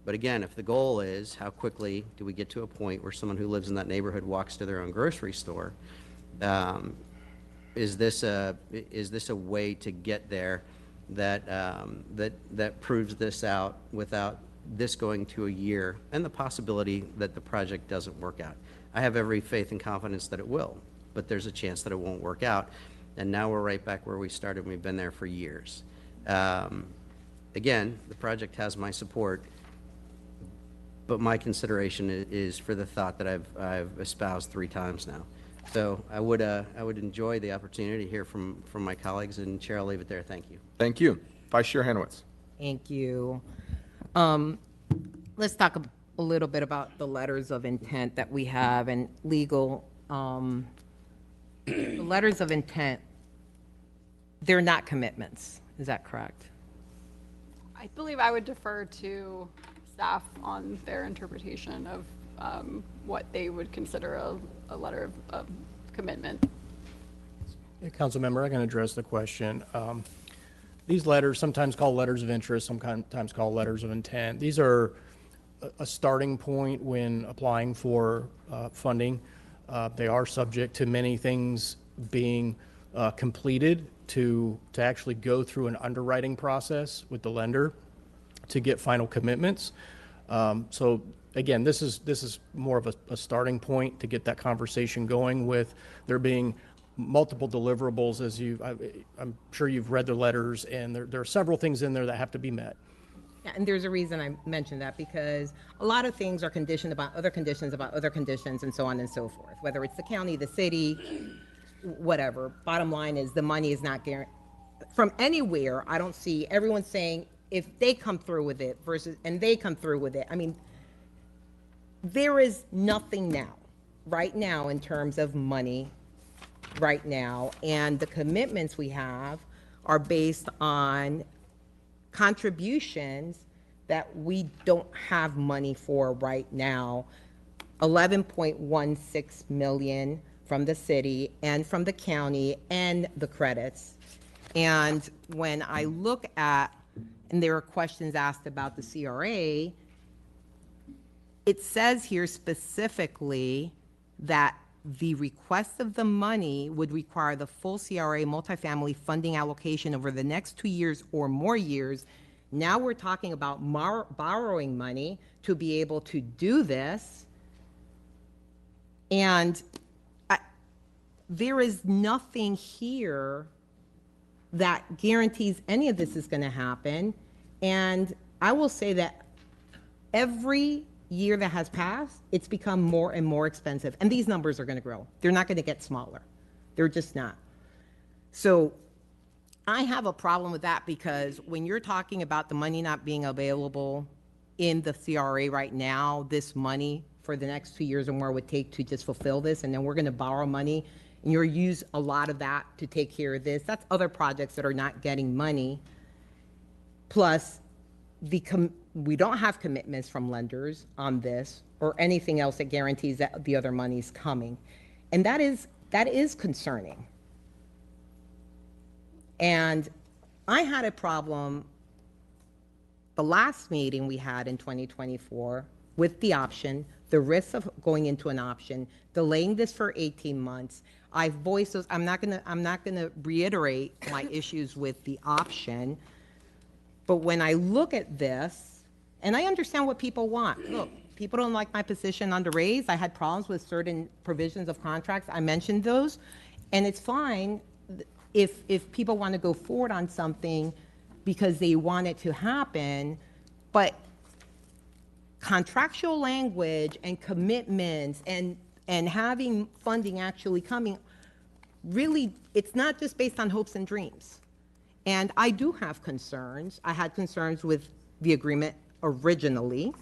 But again, if the goal is how quickly do we get to a point where someone who lives in that neighborhood walks to their own grocery store, is this a way to get there that proves this out without this going to a year and the possibility that the project doesn't work out? I have every faith and confidence that it will, but there's a chance that it won't work out. And now we're right back where we started. We've been there for years. Again, the project has my support, but my consideration is for the thought that I've espoused 3 times now. So I would enjoy the opportunity to hear from my colleagues, and Chair, I'll leave it there. Thank you. Thank you. Vice Chair Hanowitz. Thank you. Let's talk a little bit about the letters of intent that we have and legal. The letters of intent, they're not commitments. Is that correct? I believe I would defer to staff on their interpretation of what they would consider a letter of commitment. Council member, I can address the question. These letters, sometimes called letters of interest, sometimes called letters of intent. These are a starting point when applying for funding. They are subject to many things being completed to actually go through an underwriting process with the lender to get final commitments. So again, this is more of a starting point to get that conversation going, with there being multiple deliverables. I'm sure you've read the letters, and there are several things in there that have to be met. Yeah, and there's a reason I mentioned that, because a lot of things are conditioned about other conditions, and so on and so forth, whether it's the county, the city, whatever. Bottom line is the money is not guaranteed. From anywhere, I don't see everyone saying if they come through with it versus, and they come through with it. I mean, there is nothing now, right now, in terms of money right now, and the commitments we have are based on contributions that we don't have money for right now. 11.16 million from the city and from the county and the credits. And when I look at, and there are questions asked about the CRA, it says here specifically that the request of the money would require the full CRA multifamily funding allocation over the next 2 years or more years. Now we're talking about borrowing money to be able to do this. And there is nothing here that guarantees any of this is going to happen. And I will say that every year that has passed, it's become more and more expensive. And these numbers are going to grow. They're not going to get smaller. They're just not. So I have a problem with that, because when you're talking about the money not being available in the CRA right now, this money for the next 2 years or more would take to just fulfill this, and then we're going to borrow money, and you'll use a lot of that to take care of this. That's other projects that are not getting money. Plus, we don't have commitments from lenders on this or anything else that guarantees that the other money's coming. And that is concerning. And I had a problem the last meeting we had in 2024 with the option, the risk of going into an option, delaying this for 18 months. I've voiced those. I'm not gonna reiterate my issues with the option. But when I look at this, and I understand what people want. Look, people don't like my position on the raise. I had problems with certain provisions of contracts. I mentioned those. And it's fine if people want to go forward on something because they want it to happen. But contractual language and commitments and having funding actually coming, really, it's not just based on hopes and dreams. And I do have concerns. I had concerns with the agreement originally.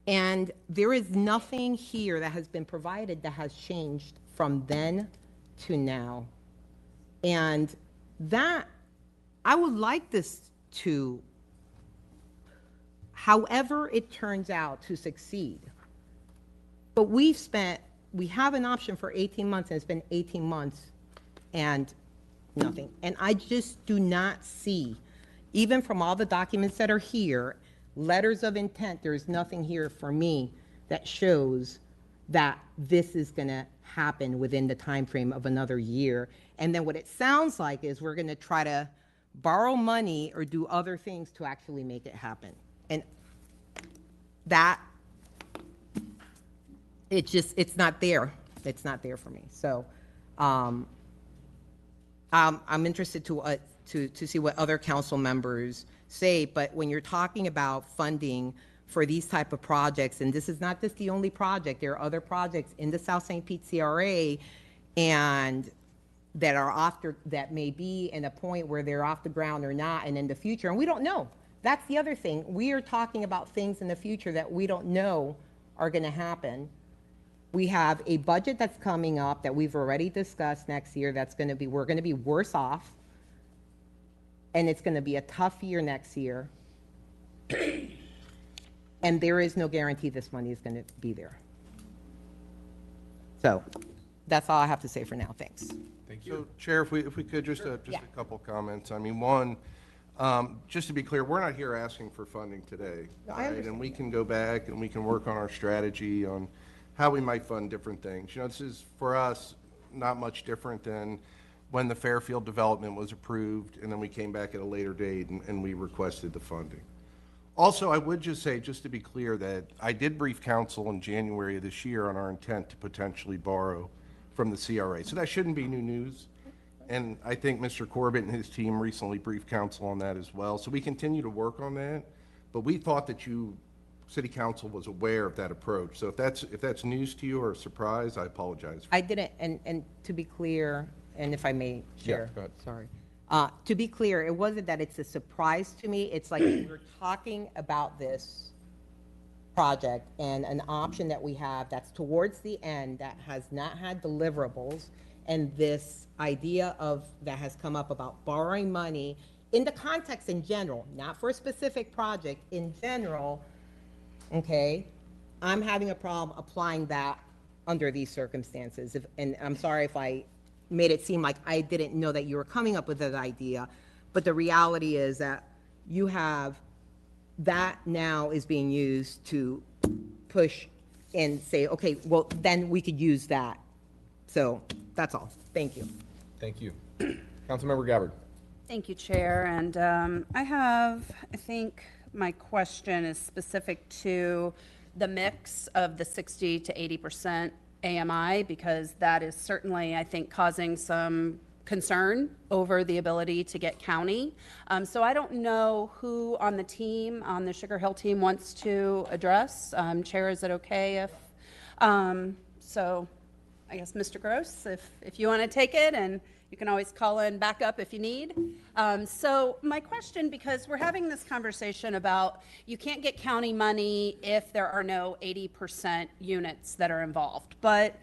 And there is nothing here that has been provided that has changed from then to now. And that, I would like this to, however it turns out, to succeed. But we have an option for 18 months, and it's been 18 months and nothing. And I just do not see, even from all the documents that are here, letters of intent, there's nothing here for me that shows that this is gonna happen within the time frame of another year. And then what it sounds like is we're gonna try to borrow money or do other things to actually make it happen. And that, it's not there. It's not there for me. So I'm interested to see what other council members say, but when you're talking about funding for these type of projects, and this is not just the only project, there are other projects in the South St. Pete CRA and that may be in a point where they're off the ground or not, and in the future, and we don't know. That's the other thing. We are talking about things in the future that we don't know are gonna happen. We have a budget that's coming up that we've already discussed next year we're gonna be worse off, and it's gonna be a tough year next year. And there is no guarantee this money is gonna be there. So, that's all I have to say for now, thanks. Thank you. So, Chair, if we could, just a couple comments. I mean, one, just to be clear, we're not here asking for funding today. No, I right? understand. And we can go back and we can work on our strategy on how we might fund different things. You know, this is, for us, not much different than when the Fairfield development was approved, and then we came back at a later date and we requested the funding. Also, I would just say, just to be clear, that I did brief council in January of this year on our intent to potentially borrow from the CRA. So that shouldn't be new news. And I think Mr. Corbett and his team recently briefed council on that as well. So we continue to work on that. But we thought that City Council was aware of that approach. So if that's news to you or a surprise, I apologize. I didn't, and to be clear, and if I may share. go ahead. Sorry. To be clear, it wasn't that it's a surprise to me. It's like we were talking about this project and an option that we have that's towards the end that has not had deliverables, and this idea that has come up about borrowing money in the context in general, not for a specific project, in general, okay, I'm having a problem applying that under these circumstances. And I'm sorry if I made it seem like I didn't know that you were coming up with that idea, but the reality is that you have, that now is being used to push and say, okay, well, then we could use that. So that's all. Thank you. Thank you. Councilmember Gabbard. Thank you, Chair. And I think my question is specific to the mix of the 60 to 80% AMI, because that is certainly, I think, causing some concern over the ability to get county. So I don't know who on the team, on the Sugar Hill team, wants to address. Chair, is it okay if, so I guess Mr. Gross, if you want to take it, and you can always call in back up if you need. So my question, because we're having this conversation about you can't get county money if there are no 80% units that are involved. But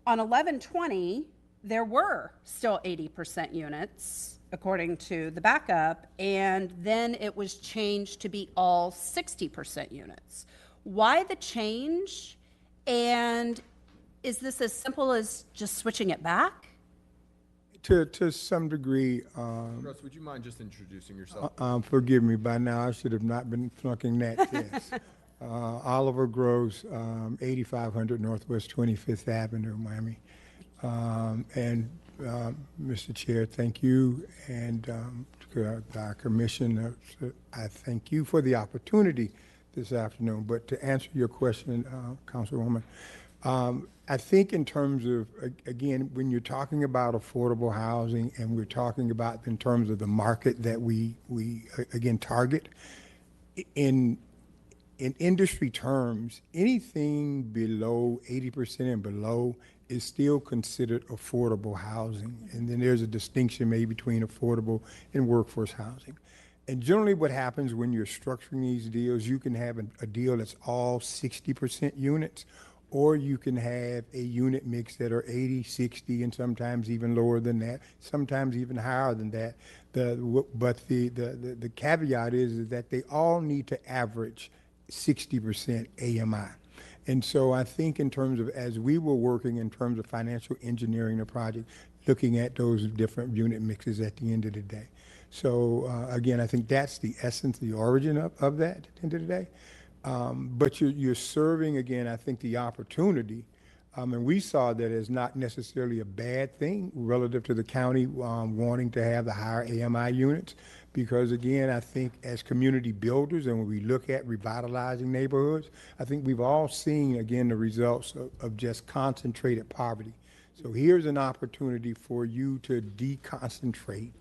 on 1120, there were still 80% units, according to the backup, and then it was changed to be all 60% units. Why the change? And is this as simple as just switching it back? To some degree. Russ, would you mind just introducing yourself? Forgive me, by now I should have not been flunking that test. Oliver Groves, 8500 Northwest 25th Avenue, Miami. And Mr. Chair, thank you, and to our commission, I thank you for the opportunity this afternoon. But to answer your question, Councilwoman, I think in terms of, again, when you're talking about affordable housing and we're talking about in terms of the market that we again target, in in industry terms, anything below 80% and below is still considered affordable housing. And then there's a distinction made between affordable and workforce housing. And generally what happens when you're structuring these deals, you can have a deal that's all 60% units, or you can have a unit mix that are 80, 60, and sometimes even lower than that, sometimes even higher than that. But the caveat is that they all need to average 60% AMI. And so I think in terms of, as we were working in terms of financial engineering the project, looking at those different unit mixes at the end of the day. So again, I think that's the essence, the origin of that at the end of the day. But you're serving, again, I think the opportunity, and we saw that as not necessarily a bad thing relative to the county wanting to have the higher AMI units, because again, I think as community builders and when we look at revitalizing neighborhoods, I think we've all seen, again, the results of just concentrated poverty. So here's an opportunity for you to deconcentrate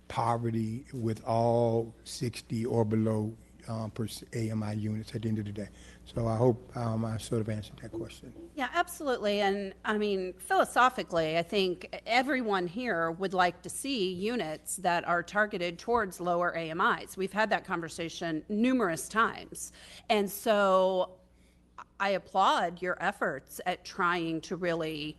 poverty with all 60 or below per AMI units at the end of the day. So I hope I sort of answered that question. Yeah, absolutely. And I mean, philosophically, I think everyone here would like to see units that are targeted towards lower AMIs. We've had that conversation numerous times. And so I applaud your efforts at trying to really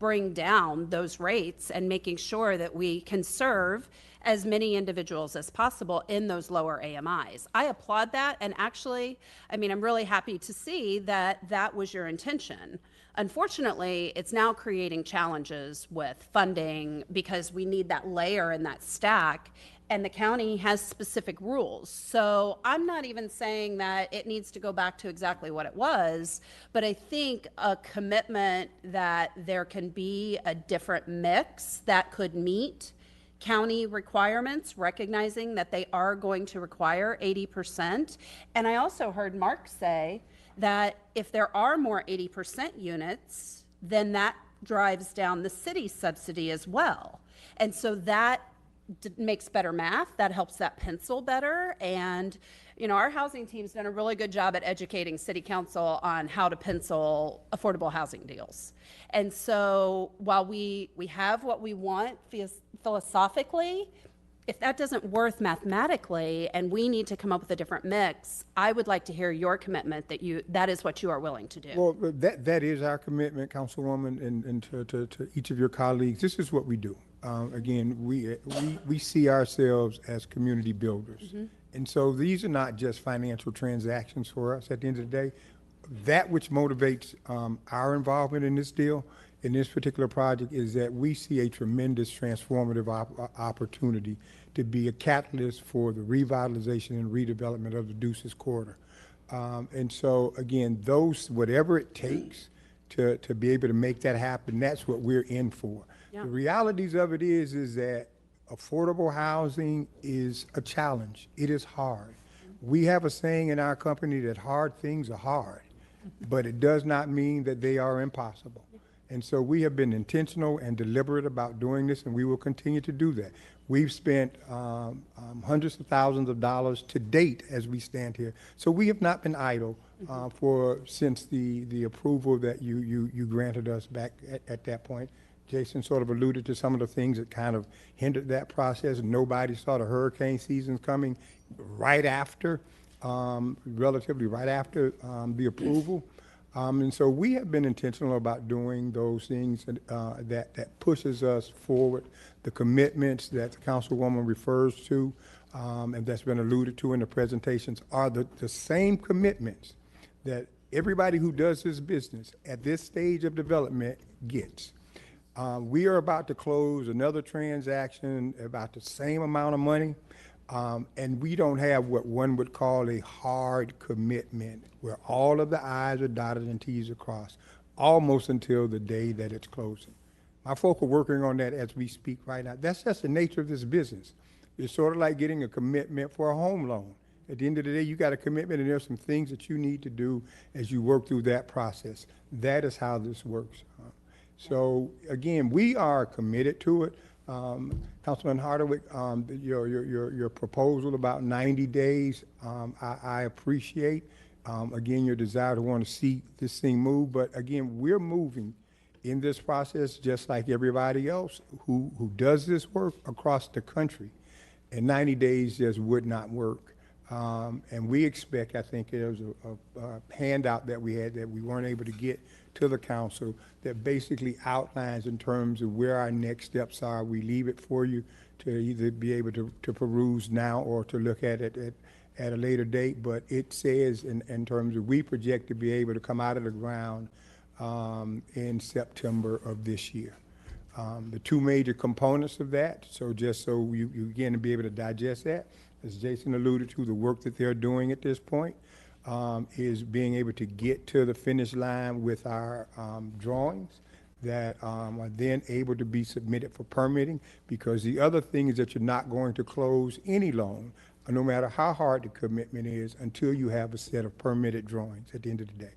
bring down those rates and making sure that we can serve as many individuals as possible in those lower AMIs. I applaud that, and actually, I mean, I'm really happy to see that that was your intention. Unfortunately, it's now creating challenges with funding because we need that layer and that stack, and the county has specific rules. So I'm not even saying that it needs to go back to exactly what it was, but I think a commitment that there can be a different mix that could meet county requirements, recognizing that they are going to require 80%. And I also heard Mark say that if there are more 80% units, then that drives down the city subsidy as well. And so that makes better math, that helps that pencil better. And you know, our housing team's done a really good job at educating city council on how to pencil affordable housing deals. And so while we have what we want philosophically, if that doesn't work mathematically and we need to come up with a different mix, I would like to hear your commitment that that is what you are willing to do. Well, that is our commitment, Councilwoman, and to each of your colleagues. This is what we do. Again, we see ourselves as community builders. Mm-hmm. And so these are not just financial transactions for us at the end of the day. That which motivates our involvement in this deal, in this particular project, is that we see a tremendous transformative opportunity to be a catalyst for the revitalization and redevelopment of the Deuces corridor. And so, again, whatever it takes to be able to make that happen, that's what we're in for. Yeah. The realities of it is that affordable housing is a challenge. It is hard. We have a saying in our company that hard things are hard, but it does not mean that they are impossible. And so we have been intentional and deliberate about doing this, and we will continue to do that. We've spent hundreds of thousands of dollars to date as we stand here. So we have not been idle since the approval that you granted us back at that point. Jason sort of alluded to some of the things that kind of hindered that process. Nobody saw the hurricane season coming right after, relatively right after the approval. And so we have been intentional about doing those things that pushes us forward. The commitments that the Councilwoman refers to and that's been alluded to in the presentations are the same commitments that everybody who does this business at this stage of development gets. We are about to close another transaction about the same amount of money, and we don't have what one would call a hard commitment where all of the I's are dotted and T's are crossed, almost until the day that it's closing. My folk are working on that as we speak right now. That's just the nature of this business. It's sort of like getting a commitment for a home loan. At the end of the day, you got a commitment, and there's some things that you need to do as you work through that process. That is how this works. So again, we are committed to it. Councilman Hardwick, your proposal about 90 days, I appreciate. Again, your desire to want to see this thing move, but again, we're moving in this process just like everybody else who does this work across the country. And 90 days just would not work. And we expect, I think there was a handout that we had that we weren't able to get to the council that basically outlines in terms of where our next steps are. We leave it for you to either be able to peruse now or to look at it at a later date. But it says in terms of we project to be able to come out of the ground in September of this year. The two major components of that, so just so you again to be able to digest that, as Jason alluded to, the work that they're doing at this point is being able to get to the finish line with our drawings that are then able to be submitted for permitting, because the other thing is that you're not going to close any loan, no matter how hard the commitment is, until you have a set of permitted drawings at the end of the day.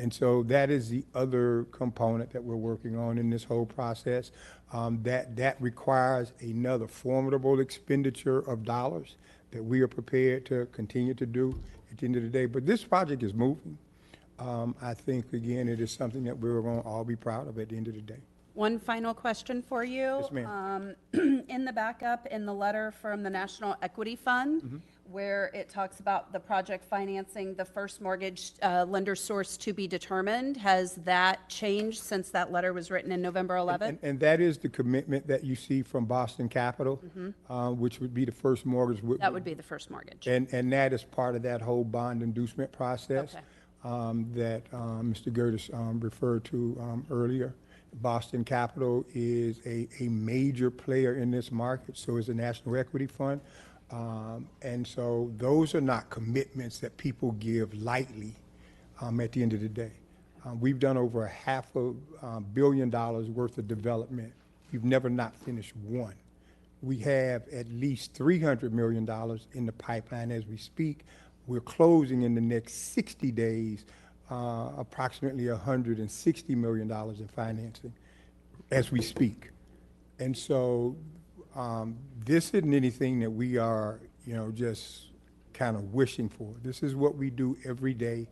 And so that is the other component that we're working on in this whole process. That requires another formidable expenditure of dollars that we are prepared to continue to do at the end of the day. But this project is moving. I think, again, it is something that we're going to all be proud of at the end of the day. One final question for you. Yes, ma'am. In the backup, in the letter from the National Equity Fund, where it talks about the project financing, the first mortgage lender source to be determined, has that changed since that letter was written in November 11th? And that is the commitment that you see from Boston Capital, which would be the first mortgage. That would be the first mortgage. And that is part of that whole bond inducement process that Mr. Gertis referred to earlier. Boston Capital is a major player in this market, so is the National Equity Fund. And so those are not commitments that people give lightly at the end of the day. We've done over $500 million worth of development. We've never not finished one. We have at least $300 million in the pipeline as we speak. We're closing in the next 60 days approximately $160 million in financing as we speak. And so this isn't anything that we are, just kind of wishing for. This is what we do every day.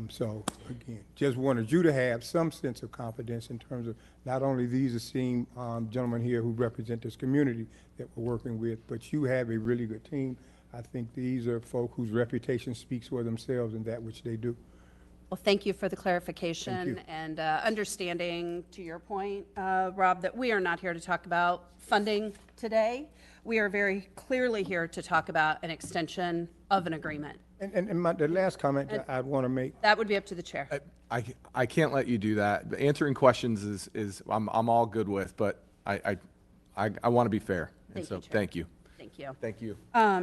So again, just wanted you to have some sense of confidence in terms of not only these esteemed gentlemen here who represent this community that we're working with, but you have a really good team. I think these are folk whose reputation speaks for themselves in that which they do. Well, thank you for the clarification and understanding, to your point, Rob, that we are not here to talk about funding today. We are very clearly here to talk about an extension of an agreement. And the last comment I'd want to make. That would be up to the chair. I can't let you do that. But answering questions is I'm all good with, but I want to be fair. And so thank you. Thank you. Thank you.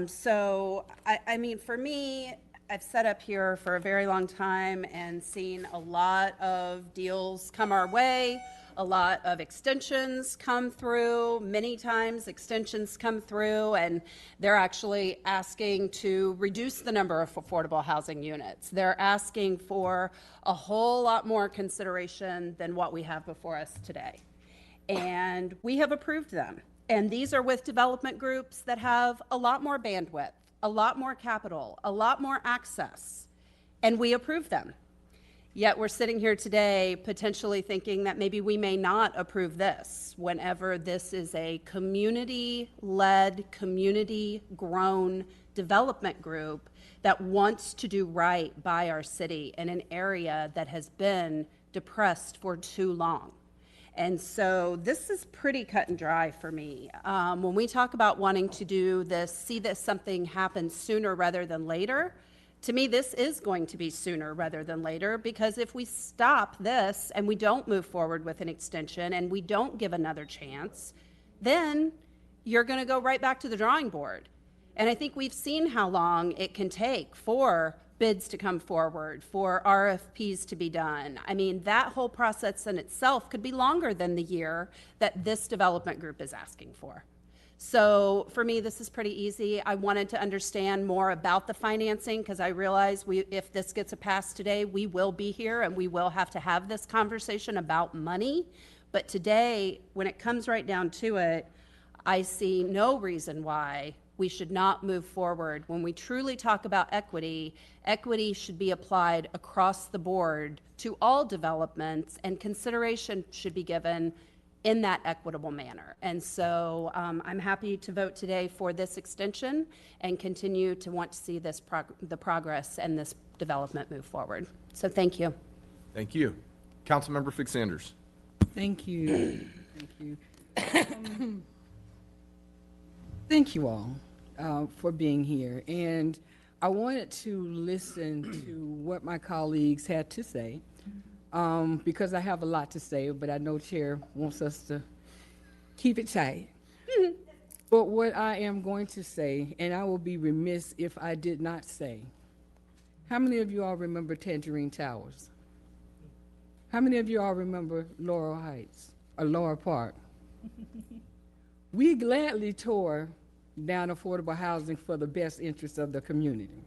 So, I mean, for me, I've sat up here for a very long time and seen a lot of deals come our way, a lot of extensions come through, many times extensions come through, and they're actually asking to reduce the number of affordable housing units. They're asking for a whole lot more consideration than what we have before us today. And we have approved them. And these are with development groups that have a lot more bandwidth, a lot more capital, a lot more access, and we approve them. Yet we're sitting here today potentially thinking that maybe we may not approve this whenever this is a community-led, community-grown development group that wants to do right by our city in an area that has been depressed for too long. And so this is pretty cut and dry for me. When we talk about wanting to do this, see that something happens sooner rather than later, to me, this is going to be sooner rather than later, because if we stop this and we don't move forward with an extension and we don't give another chance, then you're going to go right back to the drawing board. And I think we've seen how long it can take for bids to come forward, for RFPs to be done. I mean, that whole process in itself could be longer than the year that this development group is asking for. So for me, this is pretty easy. I wanted to understand more about the financing because I realize if this gets a pass today, we will be here and we will have to have this conversation about money. But today, when it comes right down to it, I see no reason why we should not move forward. When we truly talk about equity, equity should be applied across the board to all developments, and consideration should be given in that equitable manner. And so I'm happy to vote today for this extension and continue to want to see this the progress and this development move forward. So thank you. Thank you. Councilmember Fix-Sanders. Thank you. Thank you. Thank you all for being here. And I wanted to listen to what my colleagues had to say because I have a lot to say, but I know Chair wants us to keep it tight. But what I am going to say, and I will be remiss if I did not say, how many of you all remember Tangerine Towers? How many of you all remember Laurel Heights or Laurel Park? We gladly tore down affordable housing for the best interest of the community.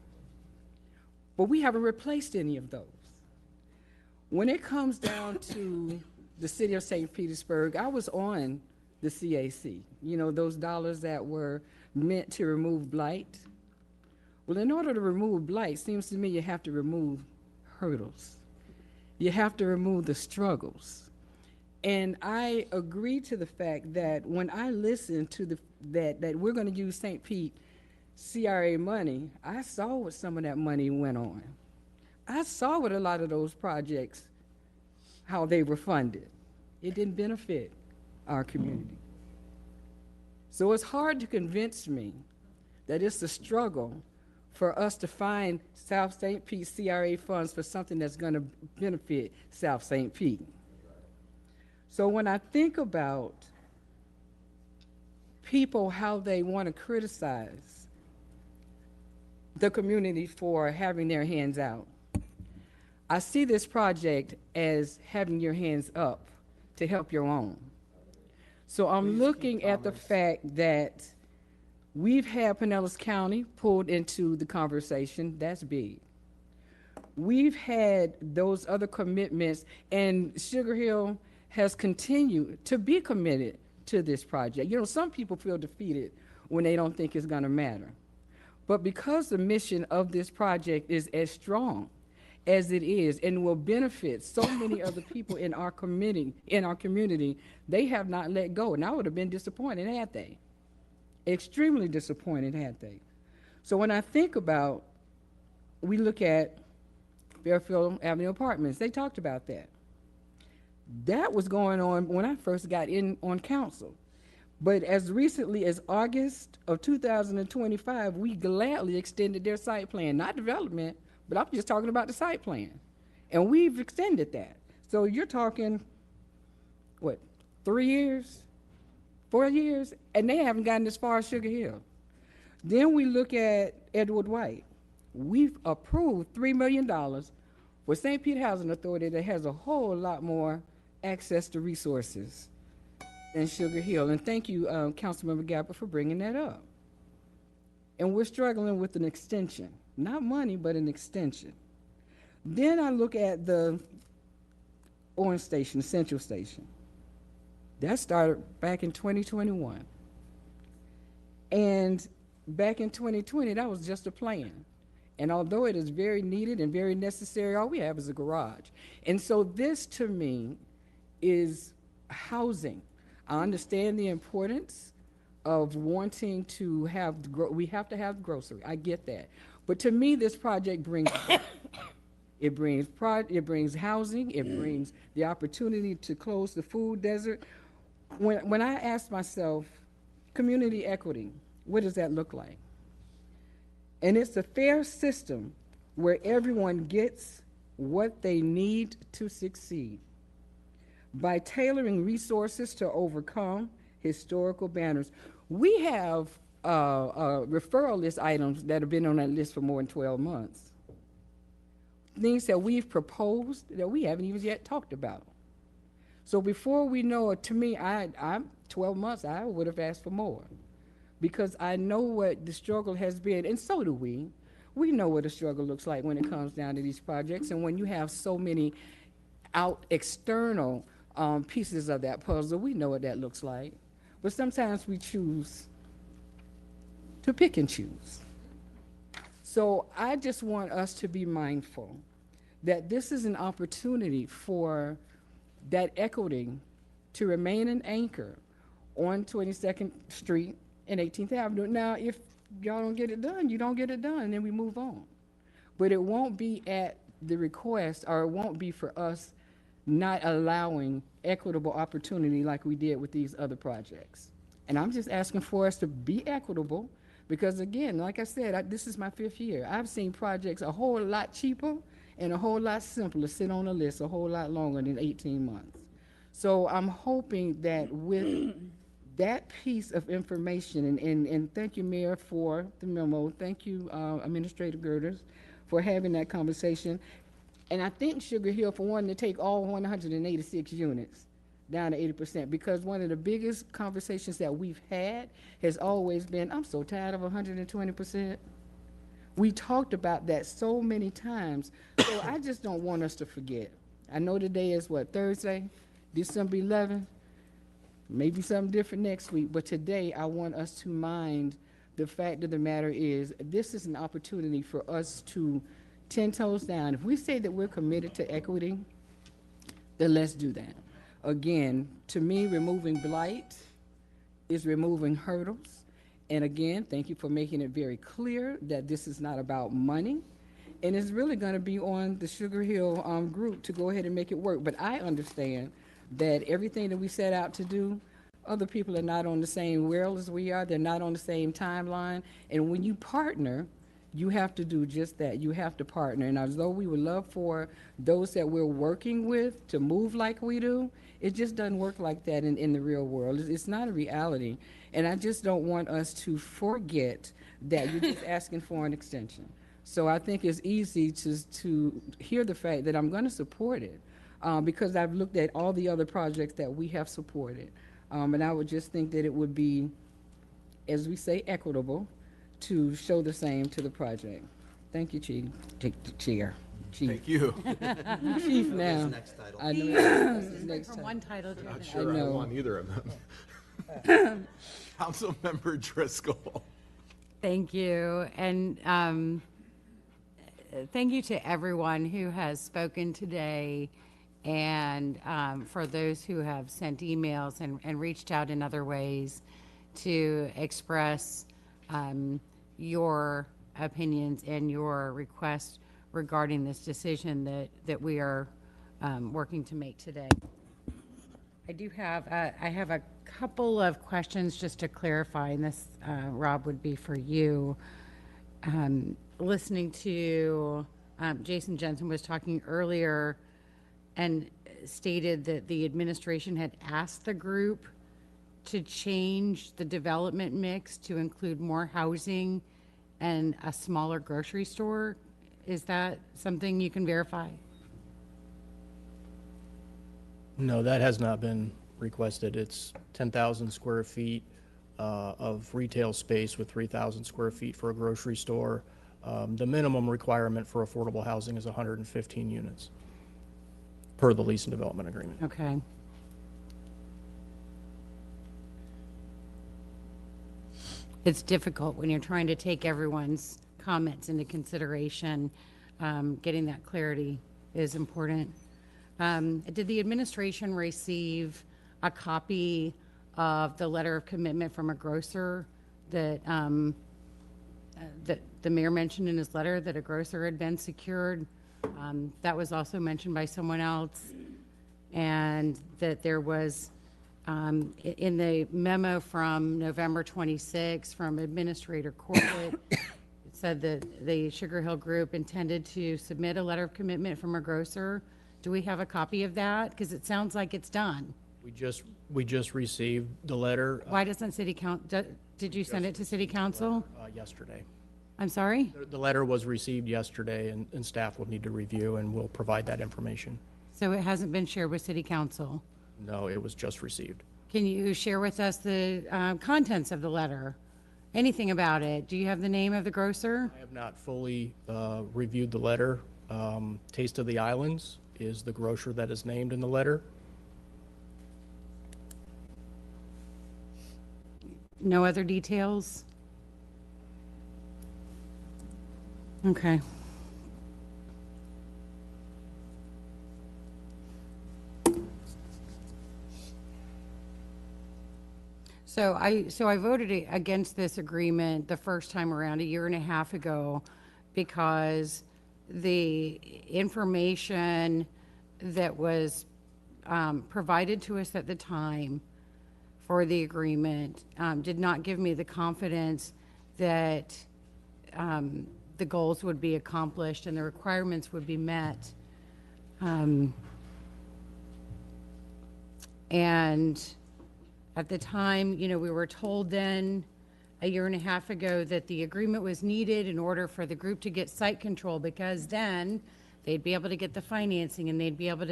But we haven't replaced any of those. When it comes down to the city of St. Petersburg, I was on the CAC, you know, those dollars that were meant to remove blight. Well, in order to remove blight, seems to me you have to remove hurdles. You have to remove the struggles. And I agree to the fact that when I listened to that we're going to use St. Pete CRA money, I saw what some of that money went on. I saw what a lot of those projects, how they were funded. It didn't benefit our community. So it's hard to convince me that it's a struggle for us to find South St. Pete CRA funds for something that's going to benefit South St. Pete. So when I think about people, how they want to criticize the community for having their hands out, I see this project as having your hands up to help your own. So I'm looking at the fact that we've had Pinellas County pulled into the conversation. That's big. We've had those other commitments, and Sugar Hill has continued to be committed to this project. You know, some people feel defeated when they don't think it's going to matter. But because the mission of this project is as strong as it is and will benefit so many other people in our community, they have not let go. And I would have been disappointed had they. Extremely disappointed had they. So when I think about, we look at Fairfield Avenue Apartments, they talked about that. That was going on when I first got in on council. But as recently as August of 2025, we gladly extended their site plan, not development, but I'm just talking about the site plan. And we've extended that. So you're talking, what, 3 years, 4 years? And they haven't gotten as far as Sugar Hill. Then we look at Edward White. We've approved $3 million for St. Pete Housing Authority that has a whole lot more access to resources than Sugar Hill. And thank you, Councilmember Gapper, for bringing that up. And we're struggling with an extension. Not money, but an extension. Then I look at the Orange Station, Central Station. That started back in 2021. And back in 2020, that was just a plan. And although it is very needed and very necessary, all we have is a garage. And so this, to me, is housing. I understand the importance of wanting to have, we have to have grocery. I get that. But to me, this project brings, it brings housing, it brings the opportunity to close the food desert. When I ask myself, community equity, what does that look like? And it's a fair system where everyone gets what they need to succeed by tailoring resources to overcome historical barriers. We have referral list items that have been on that list for more than 12 months. Things that we've proposed that we haven't even yet talked about. So before we know it, to me, I'm 12 months, I would have asked for more. Because I know what the struggle has been, and so do we. We know what the struggle looks like when it comes down to these projects, and when you have so many external pieces of that puzzle, we know what that looks like. But sometimes we choose to pick and choose. So I just want us to be mindful that this is an opportunity for that equity to remain an anchor on 22nd Street and 18th Avenue. Now, if y'all don't get it done, you don't get it done, and then we move on. But it won't be at the request, or it won't be for us not allowing equitable opportunity like we did with these other projects. And I'm just asking for us to be equitable, because again, like I said, this is my 5th year. I've seen projects a whole lot cheaper and a whole lot simpler sit on a list a whole lot longer than 18 months. So I'm hoping that with that piece of information, and thank you, Mayor, for the memo. Thank you, Administrator Girders, for having that conversation. And I think Sugar Hill for wanting to take all 186 units down to 80%, because one of the biggest conversations that we've had has always been, I'm so tired of 120%. We talked about that so many times, so I just don't want us to forget. I know today is what, Thursday, December 11th? Maybe something different next week, but today I want us to mind the fact of the matter is this is an opportunity for us to 10 toes down. If we say that we're committed to equity, then let's do that. Again, to me, removing blight is removing hurdles. And again, thank you for making it very clear that this is not about money. And it's really going to be on the Sugar Hill group to go ahead and make it work. But I understand that everything that we set out to do, other people are not on the same rail as we are. They're not on the same timeline. And when you partner, you have to do just that. You have to partner. And although we would love for those that we're working with to move like we do, it just doesn't work like that in the real world. It's not a reality. And I just don't want us to that you're just asking for an extension. So I think it's easy to hear the fact that I'm going to support it because I've looked at all the other projects that we have supported. And I would just think that it would be, as we say, equitable to show the same to the project. Thank you, Chief. Chair. Chief. Thank you. Chief now. His next title. I know. His next From title. one title to Not another. sure I know. want either of them. Councilmember Driscoll. Thank you. And thank you to everyone who has spoken today, and for those who have sent emails and reached out in other ways to express your opinions and your requests regarding this decision that we are working to make today. I have a couple of questions just to clarify, and this, Rob, would be for you. Listening to Jason Jensen was talking earlier and stated that the administration had asked the group to change the development mix to include more housing and a smaller grocery store. Is that something you can verify? No, that has not been requested. It's 10,000 square feet of retail space with 3,000 square feet for a grocery store. The minimum requirement for affordable housing is 115 units per the lease and development agreement. Okay. It's difficult when you're trying to take everyone's comments into consideration. Getting that clarity is important. Did the administration receive a copy of the letter of commitment from a grocer that the mayor mentioned in his letter, that a grocer had been secured? That was also mentioned by someone else, and that there was in the memo from November 26 from Administrator Corbett, it said that the Sugar Hill Group intended to submit a letter of commitment from a grocer. Do we have a copy of that? Because it sounds like it's done. We just received the letter Why doesn't City Council, did you send it to City Council? yesterday. I'm sorry? The letter was received yesterday, and staff will need to review, and we'll provide that information. So it hasn't been shared with City Council? No, it was just received. Can you share with us the contents of the letter? Anything about it? Do you have the name of the grocer? I have not fully reviewed the letter. Taste of the Islands is the grocer that is named in the letter. No other details? Okay. So I voted against this agreement the first time around a year and a half ago because the information that was provided to us at the time for the agreement did not give me the confidence that the goals would be accomplished and the requirements would be met. And at the time, you know, we were told then a year and a half ago that the agreement was needed in order for the group to get site control, because then they'd be able to get the financing and they'd be able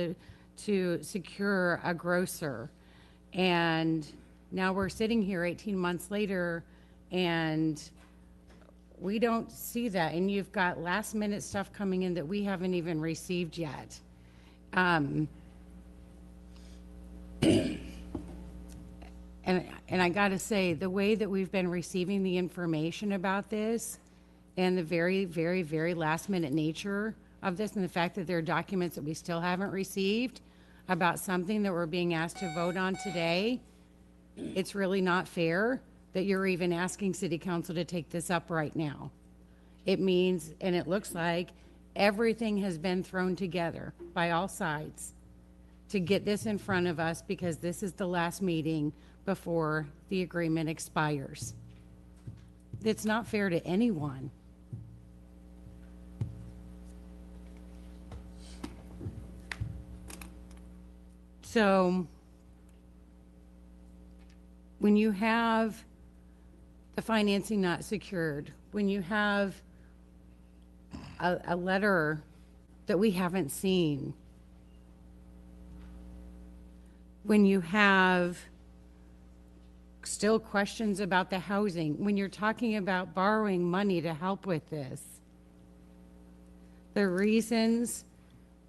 to secure a grocer. And now we're sitting here 18 months later and we don't see that. And you've got last minute stuff coming in that we haven't even received yet. And I got to say, the way that we've been receiving the information about this and the very, very, very last minute nature of this and the fact that there are documents that we still haven't received about something that we're being asked to vote on today, it's really not fair that you're even asking City Council to take this up right now. It means, and it looks like, everything has been thrown together by all sides to get this in front of us because this is the last meeting before the agreement expires. It's not fair to anyone. So when you have the financing not secured, when you have a letter that we haven't seen, when you have still questions about the housing, when you're talking about borrowing money to help with this, the reasons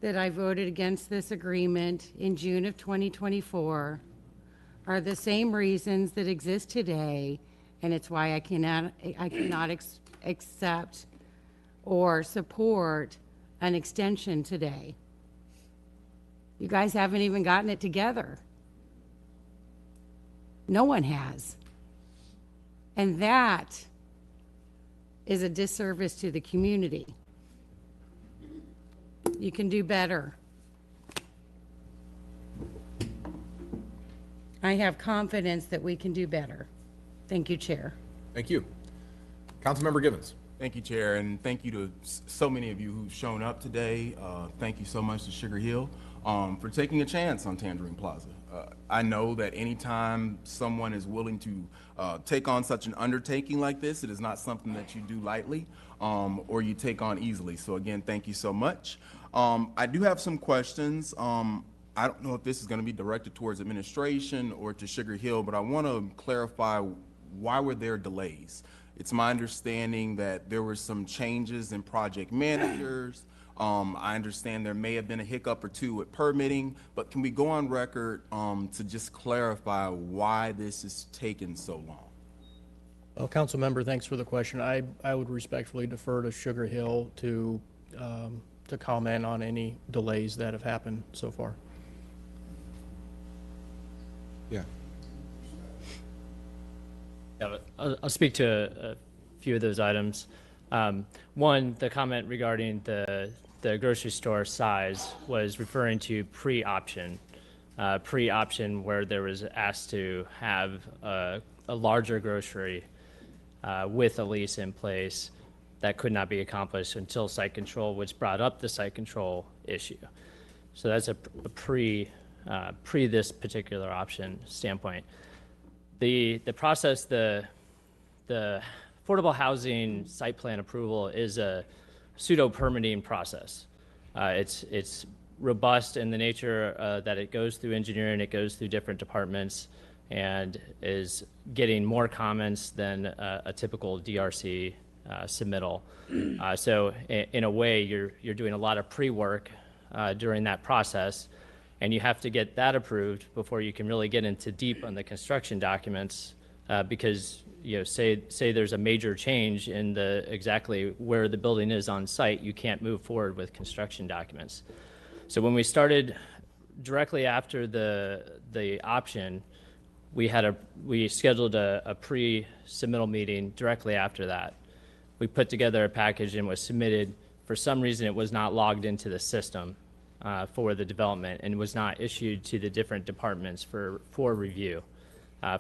that I voted against this agreement in June of 2024 are the same reasons that exist today, and it's why I cannot accept or support an extension today. You guys haven't even gotten it together. No one has. And that is a disservice to the community. You can do better. I have confidence that we can do better. Thank you, Chair. Thank you. Councilmember Givens. Thank you, Chair, and thank you to so many of you who've shown up today. Thank you so much to Sugar Hill for taking a chance on Tangerine Plaza. I know that anytime someone is willing to take on such an undertaking like this, it is not something that you do lightly or you take on easily. So again, thank you so much. I do have some questions. I don't know if this is going to be directed towards administration or to Sugar Hill, but I want to clarify, why were there delays? It's my understanding that there were some changes in project managers. I understand there may have been a hiccup or two with permitting, but can we go on record to just clarify why this is taking so long? Well, Council Member, thanks for the question. I would respectfully defer to Sugar Hill to comment on any delays that have happened so far. Yeah. Yeah, I'll speak to a few of those items. One, the comment regarding the grocery store size was referring to pre-option where there was asked to have a larger grocery with a lease in place that could not be accomplished until site control, which brought up the site control issue. So that's a pre this particular option standpoint. The process, the affordable housing site plan approval is a pseudo permitting process. It's robust in the nature that it goes through engineering, it goes through different departments, and is getting more comments than a typical DRC submittal. So in a way, you're doing a lot of pre-work during that process, and you have to get that approved before you can really get into deep on the construction documents because, say there's a major change in exactly where the building is on site, you can't move forward with construction documents. So when we started directly after the option, we scheduled a pre-submittal meeting directly after that. We put together a package and was submitted. For some reason, it was not logged into the system for the development and was not issued to the different departments for review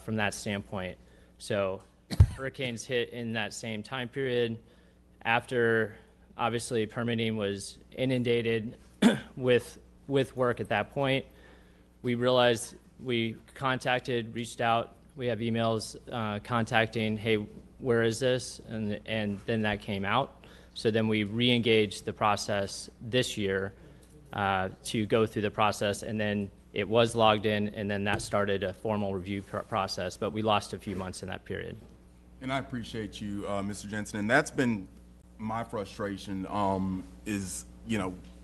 from that standpoint. So hurricanes hit in that same time period. After, obviously, permitting was inundated with work at that point. We realized we reached out. We have emails contacting, hey, where is this? And then that came out. So then we re-engaged the process this year to go through the process, and then it was logged in, and then that started a formal review process, but we lost a few months in that period. And I appreciate you, Mr. Jensen, and that's been my frustration, is,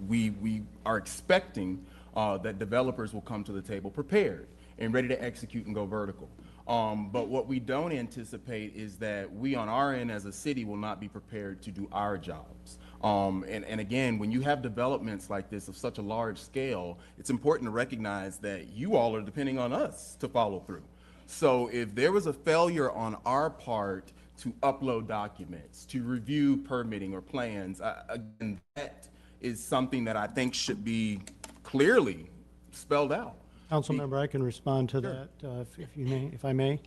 we are expecting that developers will come to the table prepared and ready to execute and go vertical. But what we don't anticipate is that we on our end as a city will not be prepared to do our jobs. And again, when you have developments like this of such a large scale, it's important to recognize that you all are depending on us to follow through. So if there was a failure on our part to upload documents, to review permitting or plans, again, that is something that I think should be clearly spelled out. Councilmember, I can respond to that if I may.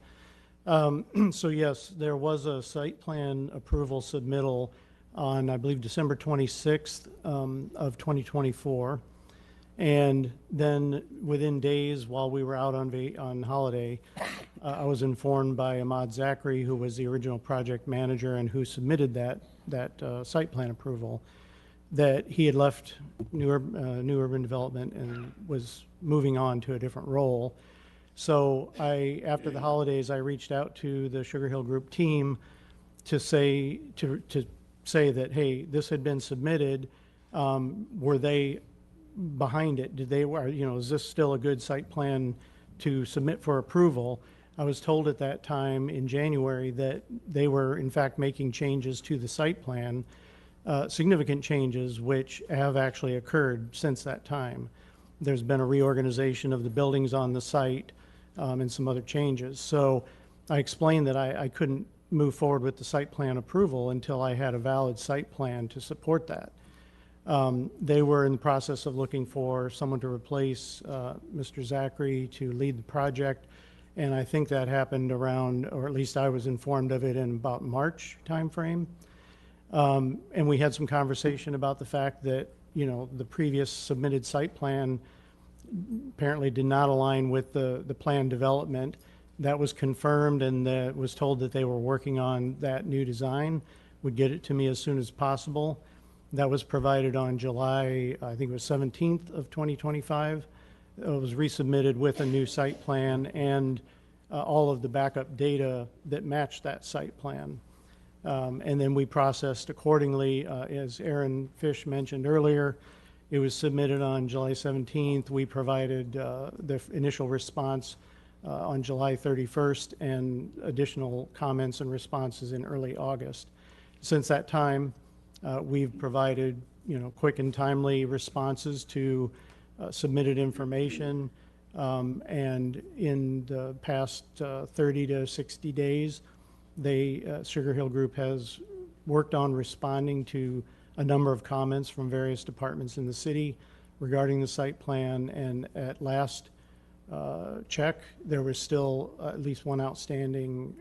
So yes, there was a site plan approval submittal on, I believe, December 26th of 2024. And then within days, while we were out on holiday, I was informed by Ahmad Zachary, who was the original project manager and who submitted that site plan approval, that he had left New Urban Development and was moving on to a different role. So after the holidays, I reached out to the Sugar Hill Group team to say that, hey, this had been submitted. Were they behind it? Is this still a good site plan to submit for approval? I was told at that time in January that they were in fact making changes to the site plan, significant changes which have actually occurred since that time. There's been a reorganization of the buildings on the site and some other changes. So I explained that I couldn't move forward with the site plan approval until I had a valid site plan to support that. They were in the process of looking for someone to replace Mr. Zachary to lead the project, and I think that happened around, or at least I was informed of it in about March timeframe. And we had some conversation about the fact that, the previous submitted site plan apparently did not align with the planned development. That was confirmed, and was told that they were working on that new design, would get it to me as soon as possible. That was provided on July, I think it was 17th of 2025. It was resubmitted with a new site plan and all of the backup data that matched that site plan. And then we processed accordingly. As Aaron Fish mentioned earlier, it was submitted on July 17th. We provided the initial response on July 31st and additional comments and responses in early August. Since that time, we've provided quick and timely responses to submitted information. And in the past 30 to 60 days, Sugar Hill Group has worked on responding to a number of comments from various departments in the city regarding the site plan. And at last check, there was still at least one outstanding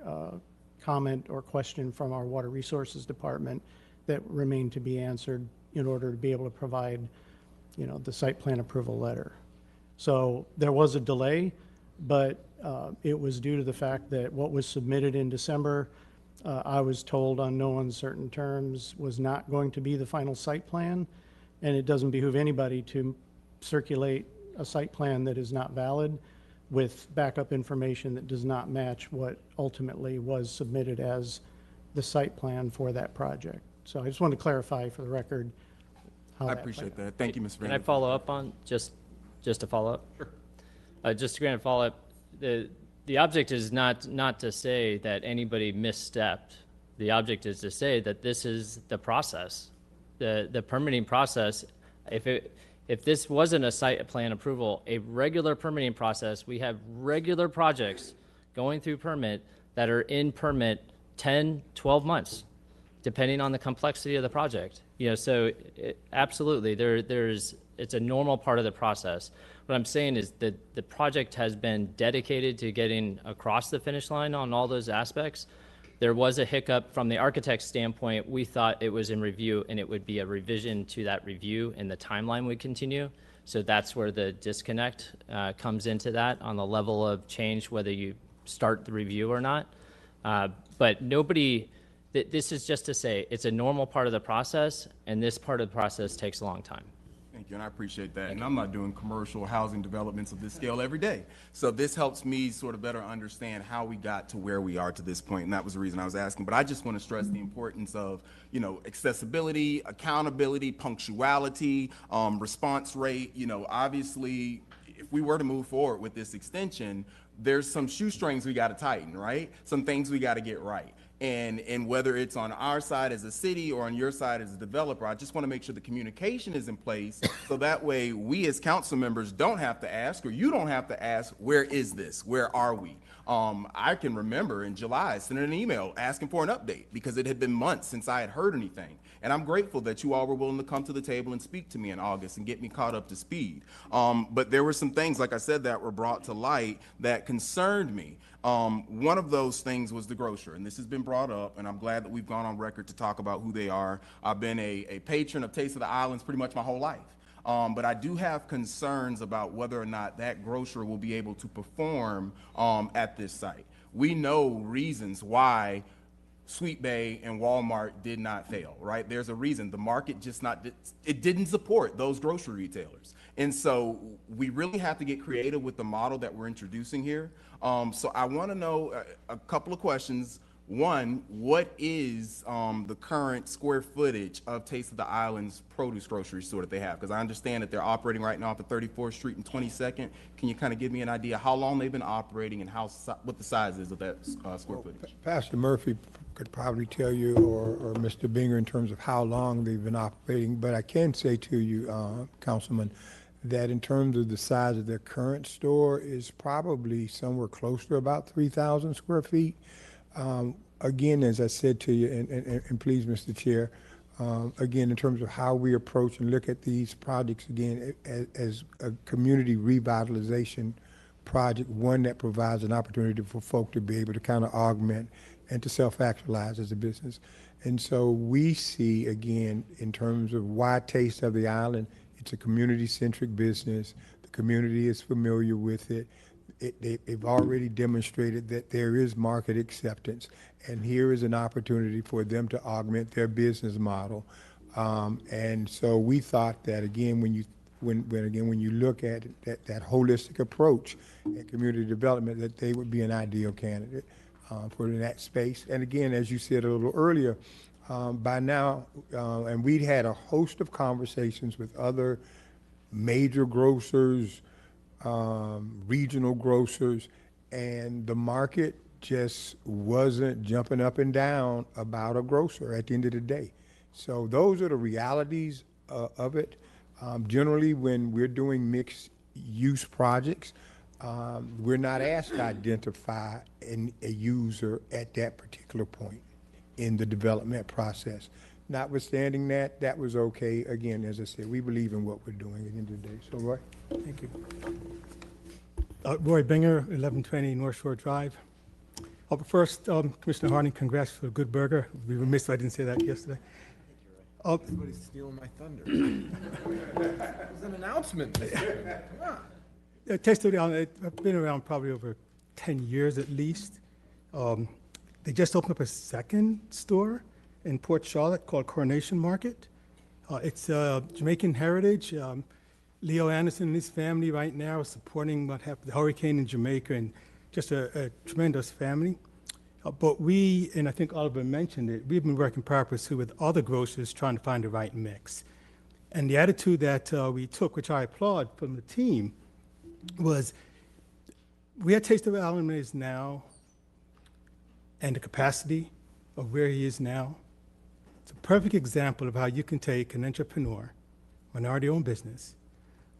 comment or question from our Water Resources Department that remained to be answered in order to be able to provide, the site plan approval letter. So there was a delay, but it was due to the fact that what was submitted in December, I was told on no uncertain terms, was not going to be the final site plan, and it doesn't behoove anybody to circulate a site plan that is not valid with backup information that does not match what ultimately was submitted as the site plan for that project. So I just wanted to clarify for the record how I that appreciate played out. that. Thank you, Mr. Can I Vanderbilt. follow up on, just to follow up? Sure. Just to grant a follow-up, the object is not to say that anybody misstepped. The object is to say that this is the process, the permitting process. If this wasn't a site plan approval, a regular permitting process, we have regular projects going through permit that are in permit 10, 12 months, depending on the complexity of the project. So absolutely, it's a normal part of the process. What I'm saying is that the project has been dedicated to getting across the finish line on all those aspects. There was a hiccup from the architect's standpoint. We thought it was in review and it would be a revision to that review and the timeline would continue. So that's where the disconnect comes into that on the level of change, whether you start the review or not. But this is just to say it's a normal part of the process, and this part of the process takes a long time. Thank you, and I appreciate that. And I'm not doing commercial housing developments of this scale every day. So this helps me sort of better understand how we got to where we are to this point, and that was the reason I was asking. But I just want to stress the importance of, accessibility, accountability, punctuality, response rate. Obviously, if we were to move forward with this extension, there's some shoestrings we got to tighten, right? Some things we got to get right. And whether it's on our side as a city or on your side as a developer, I just want to make sure the communication is in place so that way we as council members don't have to ask, or you don't have to ask, where is this? Where are we? I can remember in July sending an email asking for an update because it had been months since I had heard anything. And I'm grateful that you all were willing to come to the table and speak to me in August and get me caught up to speed. But there were some things, like I said, that were brought to light that concerned me. One of those things was the grocer, and this has been brought up, and I'm glad that we've gone on record to talk about who they are. I've been a patron of Taste of the Islands pretty much my whole life. But I do have concerns about whether or not that grocer will be able to perform at this site. We know reasons why Sweet Bay and Walmart did not fail, right? There's a reason. The market just it didn't support those grocery retailers. And so we really have to get creative with the model that we're introducing here. So I want to know a couple of questions. One, what is the current square footage of Taste of the Island's produce grocery store that they have? Because I understand that they're operating right now off of 34th Street and 22nd. Can you kind of give me an idea how long they've been operating and what the size is of that square footage? Pastor Murphy could probably tell you, or Mr. Binger, in terms of how long they've been operating. But I can say to you, Councilman, that in terms of the size of their current store is probably somewhere close to about 3,000 square feet. Again, as I said to you, and please, Mr. Chair, again, in terms of how we approach and look at these projects, again, as a community revitalization project, one that provides an opportunity for folk to be able to kind of augment and to self-actualize as a business. And so we see, again, in terms of why Taste of the Island, it's a community-centric business. The community is familiar with it. They've already demonstrated that there is market acceptance, and here is an opportunity for them to augment their business model. And so we thought that, again, when you look at that holistic approach at community development, that they would be an ideal candidate for that space. And again, as you said a little earlier, by now, and we'd had a host of conversations with other major grocers, regional grocers, and the market just wasn't jumping up and down about a grocer at the end of the day. So those are the realities of it. Generally, when we're doing mixed use projects, we're not asked to identify a user at that particular point in the development process. Notwithstanding that, that was okay. Again, as I said, we believe in what we're doing at the end of the day. So, Roy? Thank you. Roy Binger, 1120 North Shore Drive. But first, Commissioner Harding, congrats for a good burger. We were missed, I didn't say that yesterday. Everybody's stealing my thunder. It was an announcement. Come on. Taste of the Island, I've been around probably over 10 years at least. They just opened up a second store in Port Charlotte called Coronation Market. It's Jamaican heritage. Leo Anderson and his family right now are supporting what happened, the hurricane in Jamaica, and just a tremendous family. But we, and I think Oliver mentioned it, we've been working purposely with other grocers trying to find the right mix. And the attitude that we took, which I applaud from the team, was where Taste of Allen is now and the capacity of where he is now, it's a perfect example of how you can take an entrepreneur, minority-owned business,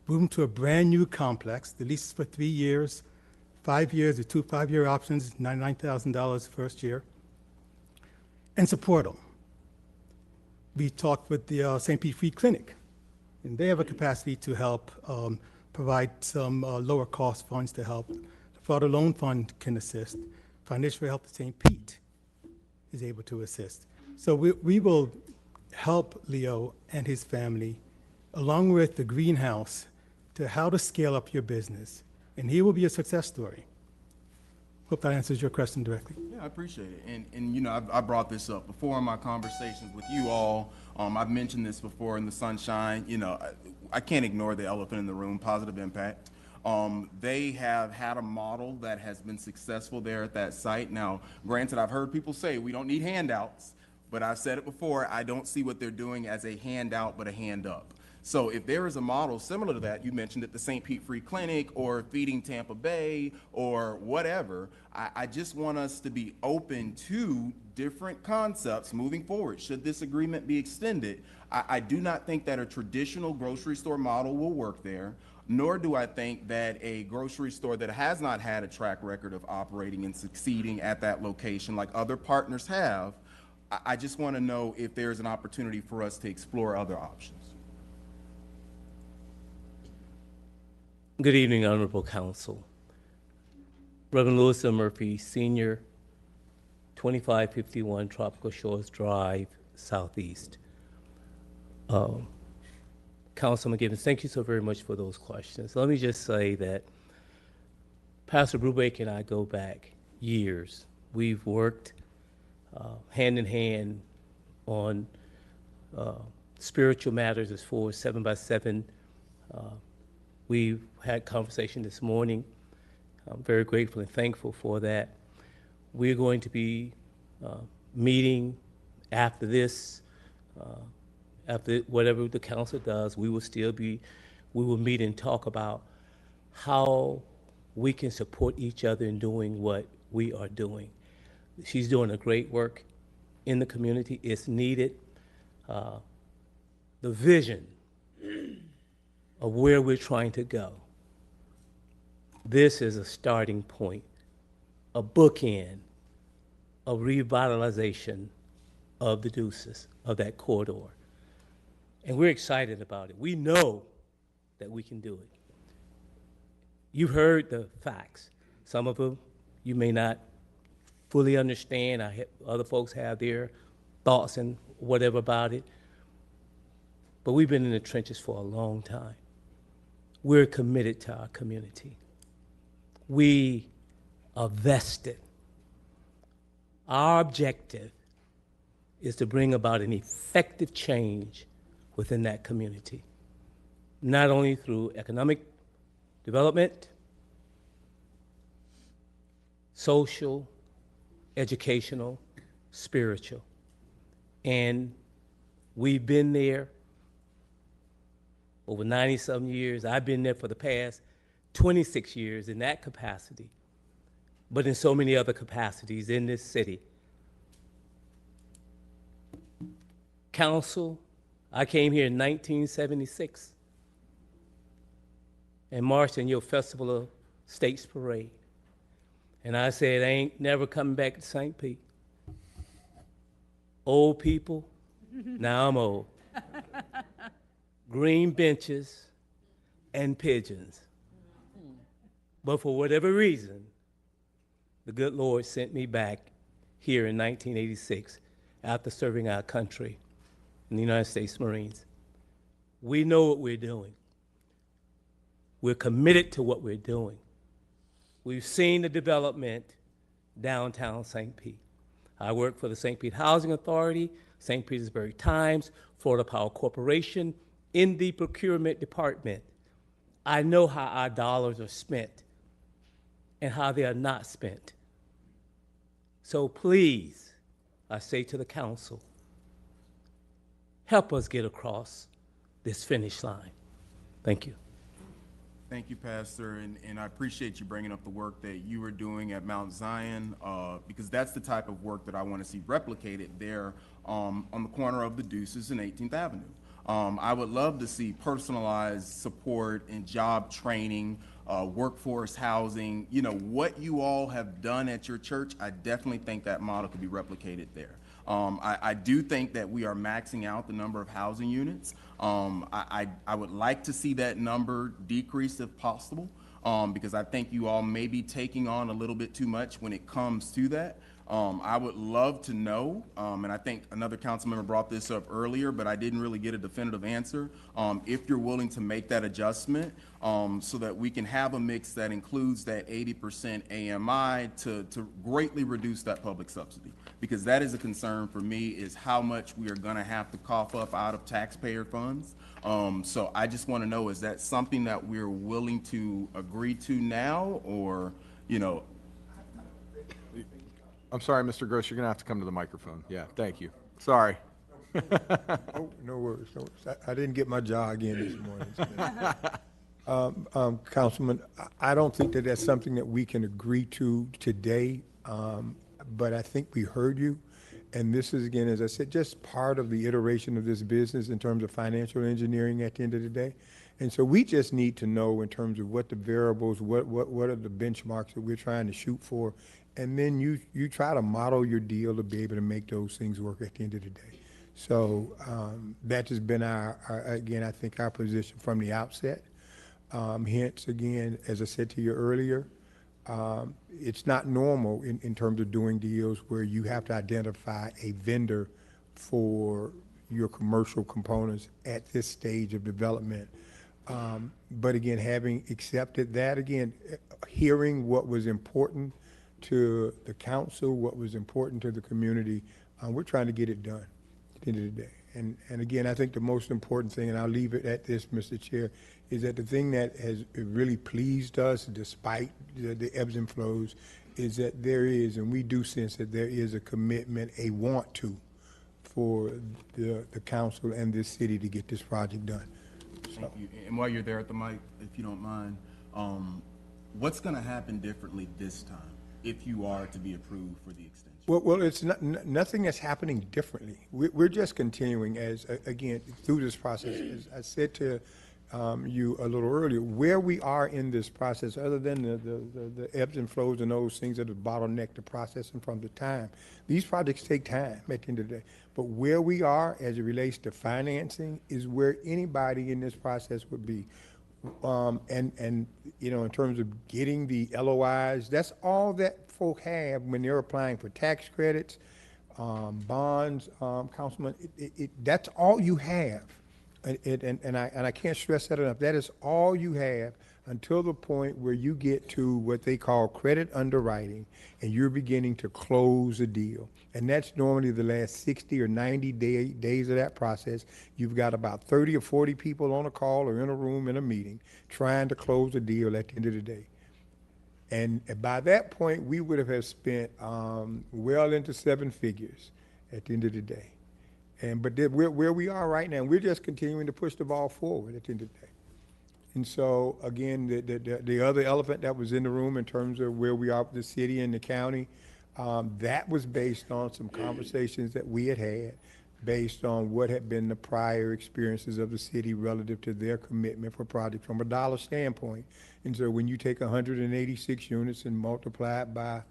move them to a brand-new complex. The lease is for 3 years, 5 years, the 2 5-year options, $99,000 first year, and support them. We talked with the St. Pete Free Clinic, and they have a capacity to help provide some lower cost funds to help. The Florida Loan Fund can assist. Financial Help of St. Pete is able to assist. So we will help Leo and his family, along with the greenhouse, to how to scale up your business. And he will be a success story. Hope that answers your question directly. Yeah, I appreciate it. And you know, I brought this up before in my conversations with you all. I've mentioned this before in the sunshine. You know, I can't ignore the elephant in the room, positive impact. They have had a model that has been successful there at that site. Now, granted, I've heard people say we don't need handouts, but I've said it before, I don't see what they're doing as a handout, but a hand up. So if there is a model similar to that, you mentioned at the St. Pete Free Clinic or Feeding Tampa Bay or whatever, I just want us to be open to different concepts moving forward. Should this agreement be extended, I do not think that a traditional grocery store model will work there, nor do I think that a grocery store that has not had a track record of operating and succeeding at that location like other partners have, I just want to know if there's an opportunity for us to explore other options. Good evening, Honorable Council. Reverend Louis M. Murphy, Senior, 2551 Tropical Shores Drive, Southeast. Councilman Gibbons, thank you so very much for those questions. Let me just say that Pastor Brubaker and I go back years. We've worked hand in hand on spiritual matters as far as 7 by 7. We've had conversation this morning. I'm very grateful and thankful for that. We're going to be meeting after this, after whatever the council does, we will meet and talk about how we can support each other in doing what we are doing. She's doing a great work in the community. It's needed. The vision of where we're trying to go. This is a starting point, a bookend, a revitalization of the Deuces, of that corridor. And we're excited about it. We know that we can do it. You've heard the facts. Some of them you may not fully understand. Other folks have their thoughts and whatever about it. But we've been in the trenches for a long time. We're committed to our community. We are vested. Our objective is to bring about an effective change within that community, not only through economic development, social, educational, spiritual. And we've been there over 90-some years. I've been there for the past 26 years in that capacity, but in so many other capacities in this city. Council, I came here in 1976 and marched in your Festival of States Parade. And I said, I ain't never coming back to St. Pete. Old people, now I'm old. Green benches and pigeons. But for whatever reason, the good Lord sent me back here in 1986 after serving our country in the United States Marines. We know what we're doing. We're committed to what we're doing. We've seen the development downtown St. Pete. I work for the St. Pete Housing Authority, St. Petersburg Times, Florida Power Corporation, in the procurement department. I know how our dollars are spent and how they are not spent. So please, I say to the council, help us get across this finish line. Thank you. Thank you, Pastor, and I appreciate you bringing up the work that you are doing at Mount Zion, because that's the type of work that I want to see replicated there on the corner of the Deuces and 18th Avenue. I would love to see personalized support and job training, workforce housing. You know, what you all have done at your church, I definitely think that model could be replicated there. I do think that we are maxing out the number of housing units. I would like to see that number decrease if possible, because I think you all may be taking on a little bit too much when it comes to that. I would love to know, and I think another council member brought this up earlier, but I didn't really get a definitive answer, if you're willing to make that adjustment, so that we can have a mix that includes that 80% AMI to greatly reduce that public subsidy. Because that is a concern for me, is how much we are gonna have to cough up out of taxpayer funds. So I just wanna know, is that something that we're willing to agree to now, or, you know? I'm sorry, Mr. Gross, you're gonna have to come to the microphone. Yeah, thank you. Sorry. Oh, no worries, no worries. I didn't get my jog in this morning. Councilman, I don't think that that's something that we can agree to today, but I think we heard you. And this is, again, as I said, just part of the iteration of this business in terms of financial engineering at the end of the day. And so we just need to know in terms of what the variables, what are the benchmarks that we're trying to shoot for. And then you try to model your deal to be able to make those things work at the end of the day. So that has been our again, I think our position from the outset. Hence, again, as I said to you earlier, it's not normal in terms of doing deals where you have to identify a vendor for your commercial components at this stage of development. But again, having accepted that, again, hearing what was important to the council, what was important to the community, we're trying to get it done at the end of the day. And again, I think the most important thing, and I'll leave it at this, Mr. Chair, is that the thing that has really pleased us, despite the ebbs and flows, is that there is, and we do sense that there is a commitment, a want to, for the council and this city to get this project done. Thank you. And while you're there at the mic, if you don't mind, what's going to happen differently this time if you are to be approved for the extension? Well, it's nothing that's happening differently. We're just continuing as, again, through this process. As I said to you a little earlier, where we are in this process, other than the ebbs and flows and those things that have bottlenecked the process and from the time, these projects take time at the end of the day. But where we are as it relates to financing is where anybody in this process would be. And you know, in terms of getting the LOIs, that's all that folk have when they're applying for tax credits, bonds, Councilman. That's all you have. And I can't stress that enough. That is all you have until the point where you get to what they call credit underwriting and you're beginning to close a deal. And that's normally the last 60 or 90 days of that process. You've got about 30 or 40 people on a call or in a room in a meeting trying to close a deal at the end of the day. And by that point, we would have spent well into 7 figures at the end of the day. But where we are right now, we're just continuing to push the ball forward at the end of the day. And so, again, the other elephant that was in the room in terms of where we are with the city and the county, that was based on some conversations that we had based on what had been the prior experiences of the city relative to their commitment for projects from a dollar standpoint. And so when you take 186 units and multiply it by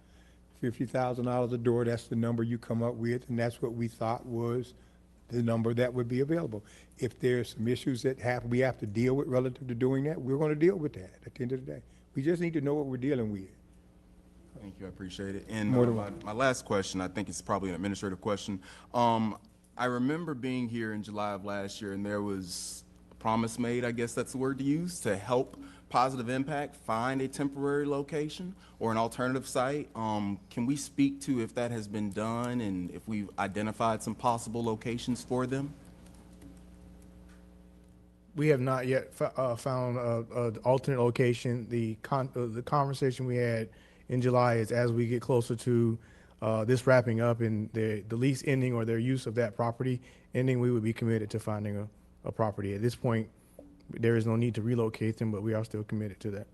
$50,000 a door, that's the number you come up with, and that's what we thought was the number that would be available. If there's some issues that we have to deal with relative to doing that, we're going to deal with that at the end of the day. We just need to know what we're dealing with. Thank you, I appreciate it. And my last question, I think it's probably an administrative question. I remember being here in July of last year, and there was a promise made, I guess that's the word to use, to help Positive Impact find a temporary location or an alternative site. Can we speak to if that has been done and if we've identified some possible locations for them? We have not yet found an alternate location. The conversation we had in July is as we get closer to this wrapping up and the lease ending or their use of that property ending, we would be committed to finding a property. At this point, there is no need to relocate them, but we are still committed to that.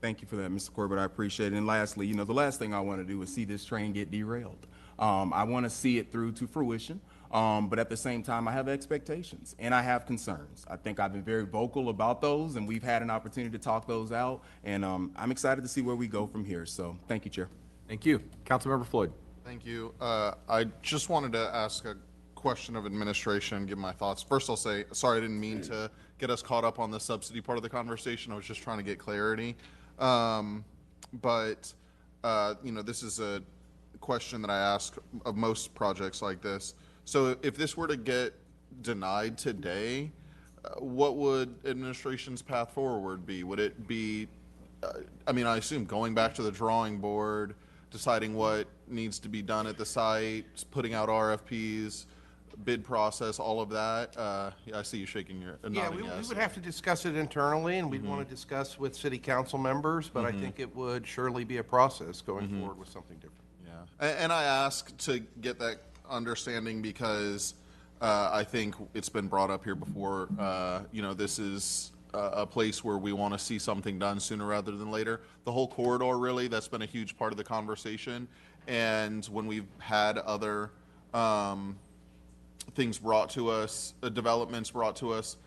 Thank you for that, Mr. Corbett. I appreciate it. And lastly, you know, the last thing I want to do is see this train get derailed. I want to see it through to fruition, but at the same time, I have expectations and I have concerns. I think I've been very vocal about those, and we've had an opportunity to talk those out, and I'm excited to see where we go from here. So thank you, Chair. Thank you. Councilmember Floyd. Thank you. I just wanted to ask a question of administration, give my thoughts. First, I'll say, sorry, I didn't mean to get us caught up on the subsidy part of the conversation. I was just trying to get clarity. You know, this is a question that I ask of most projects like this. So if this were to get denied today, what would administration's path forward be? Would it be, I mean, I assume going back to the drawing board, deciding what needs to be done at the site, putting out RFPs, bid process, all of that? Yeah, I see you shaking your, Yeah, nodding we yes. would have to discuss it internally, and we'd want to discuss with city council members, but I think it would surely be a process going forward with something different. Yeah, and I ask to get that understanding because I think it's been brought up here before. You know, this is a place where we want to see something done sooner rather than later. The whole corridor, really, that's been a huge part of the conversation. And when we've had other things brought to us, developments brought to us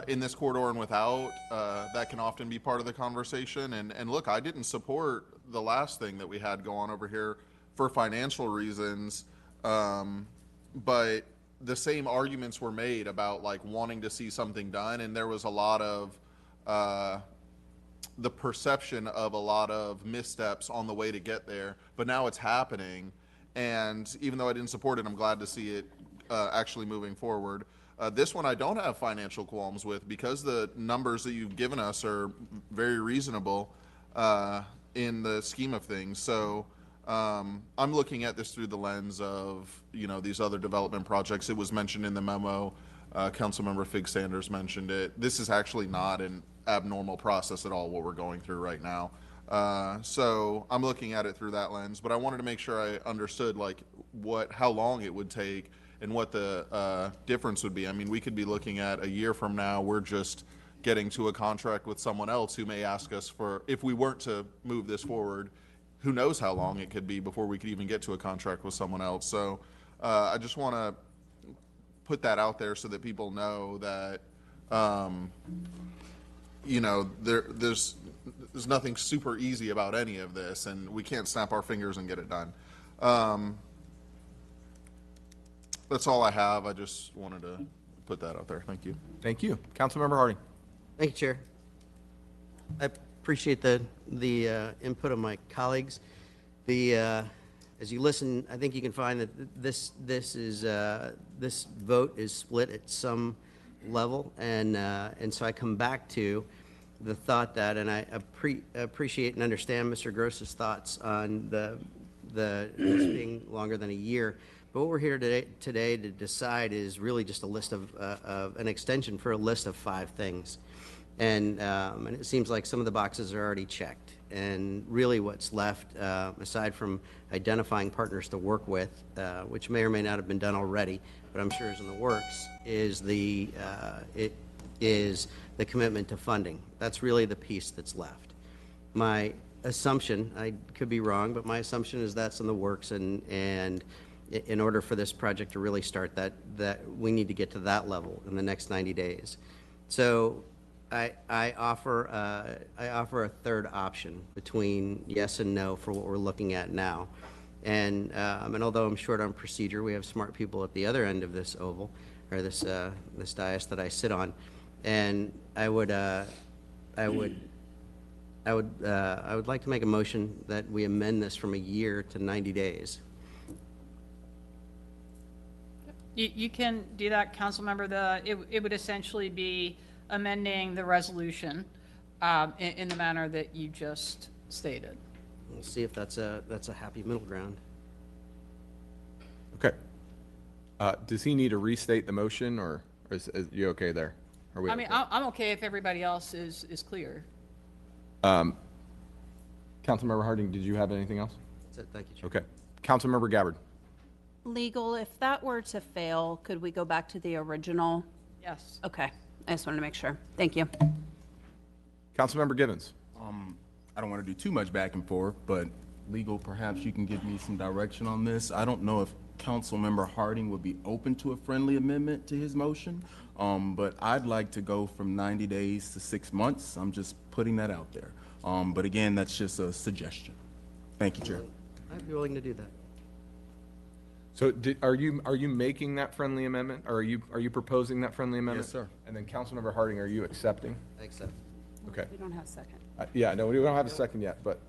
in this corridor and without, that can often be part of the conversation. And look, I didn't support the last thing that we had go on over here for financial reasons, but the same arguments were made about like wanting to see something done, and there was a lot of the perception of a lot of missteps on the way to get there, but now it's happening, and even though I didn't support it, I'm glad to see it actually moving forward. This one I don't have financial qualms with because the numbers that you've given us are very reasonable in the scheme of things. So I'm looking at this through the lens of, you know, these other development projects. It was mentioned in the memo. Councilmember Fig Sanders mentioned it. This is actually not an abnormal process at all, what we're going through right now. So I'm looking at it through that lens, but I wanted to make sure I understood like how long it would take and what the difference would be. I mean, we could be looking at a year from now, we're just getting to a contract with someone else who may ask us for, if we weren't to move this forward, who knows how long it could be before we could even get to a contract with someone else. So I just want to put that out there so that people know that, you know, there's nothing super easy about any of this, and we can't snap our fingers and get it done. That's all I have. I just wanted to put that out there. Thank you. Thank you. Councilmember Harding. Thank you, Chair. I appreciate the input of my colleagues. As you listen, I think you can find that this vote is split at some level, and so I come back to the thought that, and I appreciate and understand Mr. Gross's thoughts on this being longer than a year. But what we're here today to decide is really just a list of an extension for a list of 5 things. And it seems like some of the boxes are already checked. And really what's left, aside from identifying partners to work with, which may or may not have been done already, but I'm sure is in the works, is the commitment to funding. That's really the piece that's left. My assumption, I could be wrong, but my assumption is that's in the works, and in order for this project to really start, that we need to get to that level in the next 90 days. So I offer a third option between yes and no for what we're looking at now. And although I'm short on procedure, we have smart people at the other end of this oval, or this dais that I sit on, and I would like to make a motion that we amend this from a year to 90 days. You can do that, Councilmember. It would essentially be amending the resolution in the manner that you just stated. We'll see if that's a happy middle ground. Okay. Does he need to restate the motion, or is you okay there? Are we I mean, okay? I'm okay if everybody else is clear. Councilmember Harding, did you have anything else? That's it. Thank you, Chair. Okay. Councilmember Gabbard. Legal, if that were to fail, could we go back to the original? Yes. Okay, I just wanted to make sure. Thank you. Councilmember Givens. I don't want to do too much back and forth, but legal, perhaps you can give me some direction on this. I don't know if Councilmember Harding would be open to a friendly amendment to his motion, but I'd like to go from 90 days to 6 months. I'm just putting that out there. But again, that's just a suggestion. Thank you, Chair. I'd be willing to do that. So are you making that friendly amendment, or are you proposing that friendly amendment? Yes, sir. And then Councilmember Harding, are you accepting? I accept. Okay. We don't have a second. Yeah, no, we don't have a second yet, but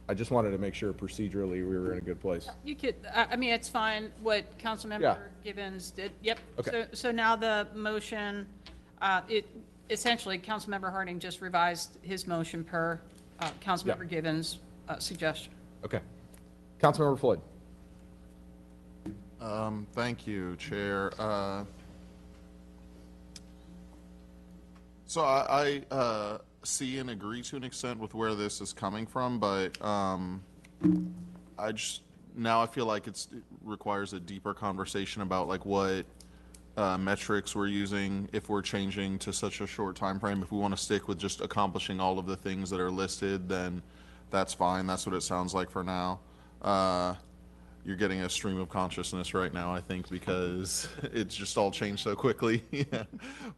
I just wanted to make sure procedurally we were in a good place. You could, I mean, it's fine what Yeah. Councilmember Givens did. Yep. Okay. So now the motion, essentially, Councilmember Harding just revised his motion per Councilmember Givens' suggestion. Okay. Councilmember Floyd. Thank you, Chair. So I see and agree to an extent with where this is coming from, but now I feel like it requires a deeper conversation about like what metrics we're using if we're changing to such a short time frame. If we want to stick with just accomplishing all of the things that are listed, then that's fine. That's what it sounds like for now. You're getting a stream of consciousness right now, I think, because it's just all changed so quickly. Yeah.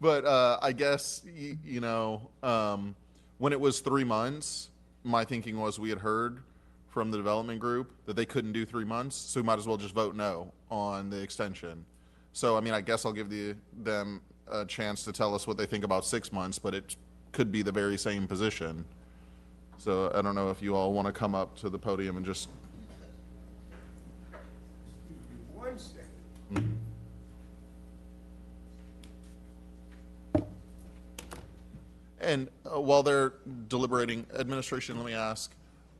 But I guess, when it was 3 months, my thinking was we had heard from the development group that they couldn't do 3 months, so we might as well just vote no on the extension. So, I mean, I guess I'll give them a chance to tell us what they think about 6 months, but it could be the very same position. So I don't know if you all want to come up to the podium and just... And while they're deliberating, administration, let me ask,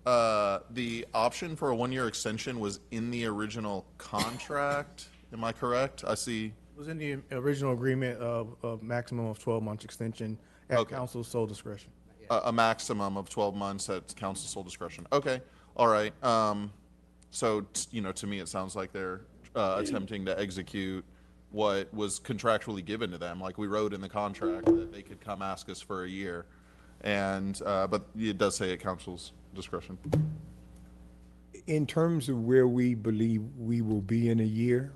the option for a 1-year extension was in the original contract, am I correct? I see. It was in the original agreement of a maximum of 12 months extension at council's sole discretion. A maximum of 12 months at council's sole discretion. Okay, all right. So, to me, it sounds like they're attempting to execute what was contractually given to them. Like we wrote in the contract that they could come ask us for a year. And, but it does say at council's discretion. In terms of where we believe we will be in a year,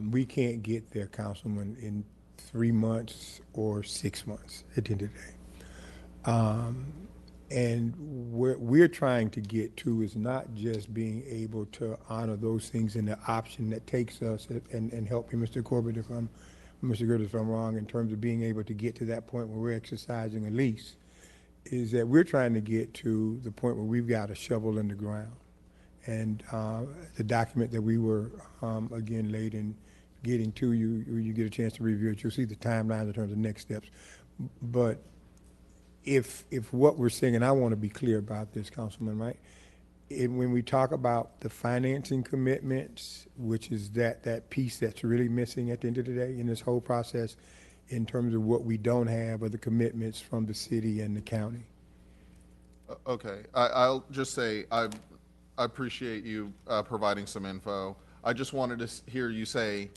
we can't get there, Councilman, in 3 months or 6 months at the end of the day. And what we're trying to get to is not just being able to honor those things in the option that takes us, and help me, Mr. Corbett, if I'm wrong, in terms of being able to get to that point where we're exercising a lease, is that we're trying to get to the point where we've got a shovel in the ground. And the document that we were, again, late in getting to you, you get a chance to review it, you'll see the timeline in terms of next steps. But if what we're saying, and I want to be clear about this, Councilman, right? When we talk about the financing commitments, which is that piece that's really missing at the end of the day in this whole process, in terms of what we don't have are the commitments from the city and the county. Okay, I'll just say I appreciate you providing some info. I just wanted to hear you say,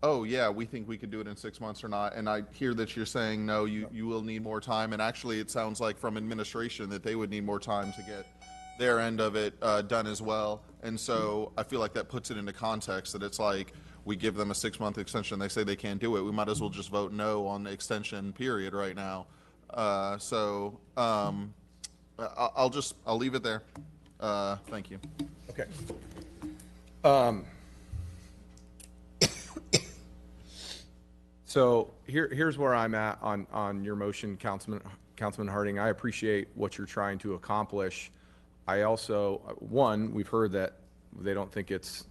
oh yeah, we think we could do it in 6 months or not. And I hear that you're saying, no, you will need more time. And actually it sounds like from administration that they would need more time to get their end of it done as well. And so I feel like that puts it into context that it's like, we give them a 6-month extension, they say they can't do it. We might as well just vote no on the extension period right now. I'll leave it there. Thank you. Okay. So here's where I'm at on your motion, Councilman Harding. I appreciate what you're trying to accomplish. I also, one, we've heard that they don't think it's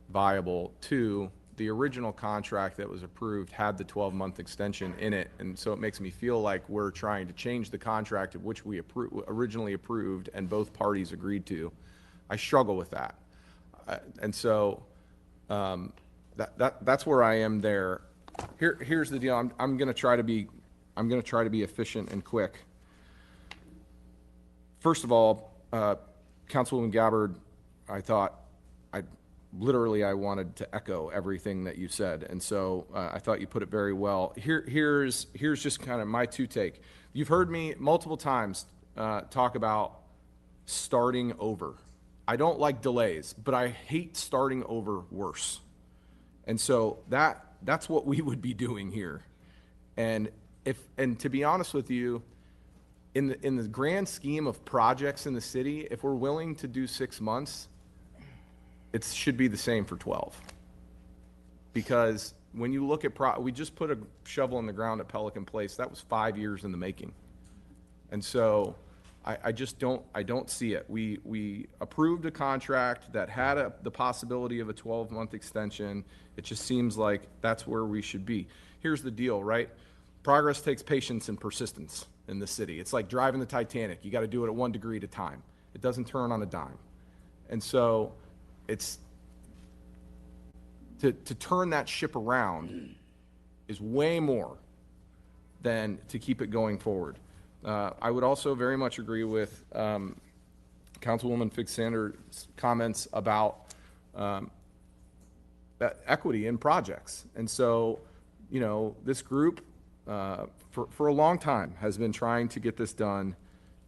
viable. Two, the original contract that was approved had the 12-month extension in it, and so it makes me feel like we're trying to change the contract of which we originally approved and both parties agreed to. I struggle with that, and so that's where I am there. Here's the deal. I'm going to try to be efficient and quick. First of all, Councilwoman Gabbard, I thought literally, I wanted to echo everything that you said, and so I thought you put it very well. Here's just kind of my take. You've heard me multiple times talk about starting over. I don't like delays, but I hate starting over worse. And so that's what we would be doing here. And to be honest with you, in the grand scheme of projects in the city, if we're willing to do 6 months, it should be the same for 12. Because when you look at we just put a shovel in the ground at Pelican Place. That was 5 years in the making. And so I just don't see it. We approved a contract that had the possibility of a 12-month extension. It just seems like that's where we should be. Here's the deal, right? Progress takes patience and persistence in the city. It's like driving the Titanic. You got to do it at 1 degree at a time. It doesn't turn on a dime. And so it's to turn that ship around is way more than to keep it going forward. I would also very much agree with Councilwoman Fix-Sander's comments about that equity in projects. And so, you know, this group for a long time has been trying to get this done.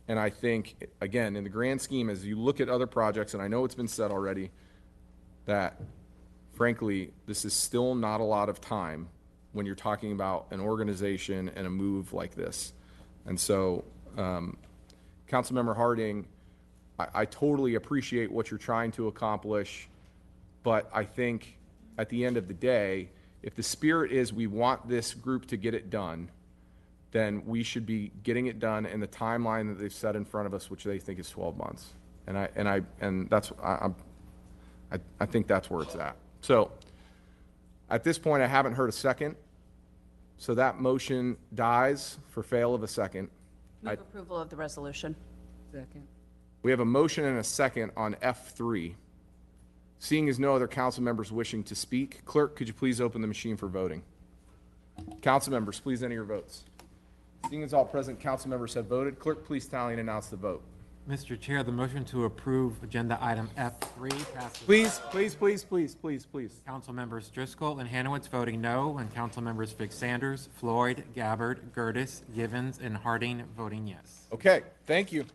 And I think, again, in the grand scheme, as you look at other projects, and I know it's been said already, that frankly, this is still not a lot of time when you're talking about an organization and a move like this. And so, Councilmember Harding, I totally appreciate what you're trying to accomplish, but I think at the end of the day, if the spirit is we want this group to get it done, then we should be getting it done in the timeline that they've set in front of us, which they think is 12 months. And I think that's where it's at. So at this point, I haven't heard a second. So that motion dies for fail of a second. Move approval of the resolution. Second. We have a motion and a second on F3. Seeing as no other council members wishing to speak, clerk, could you please open the machine for voting? Council members, please enter your votes. Seeing as all present council members have voted, clerk, please tally and announce the vote. Mr. Chair, the motion to approve agenda item F3 passes. Please. Council members Driscoll and Hanowitz voting no, and council members Fix-Sanders, Floyd, Gabbard, Gertis, Givens, and Harding voting yes. Okay, thank you.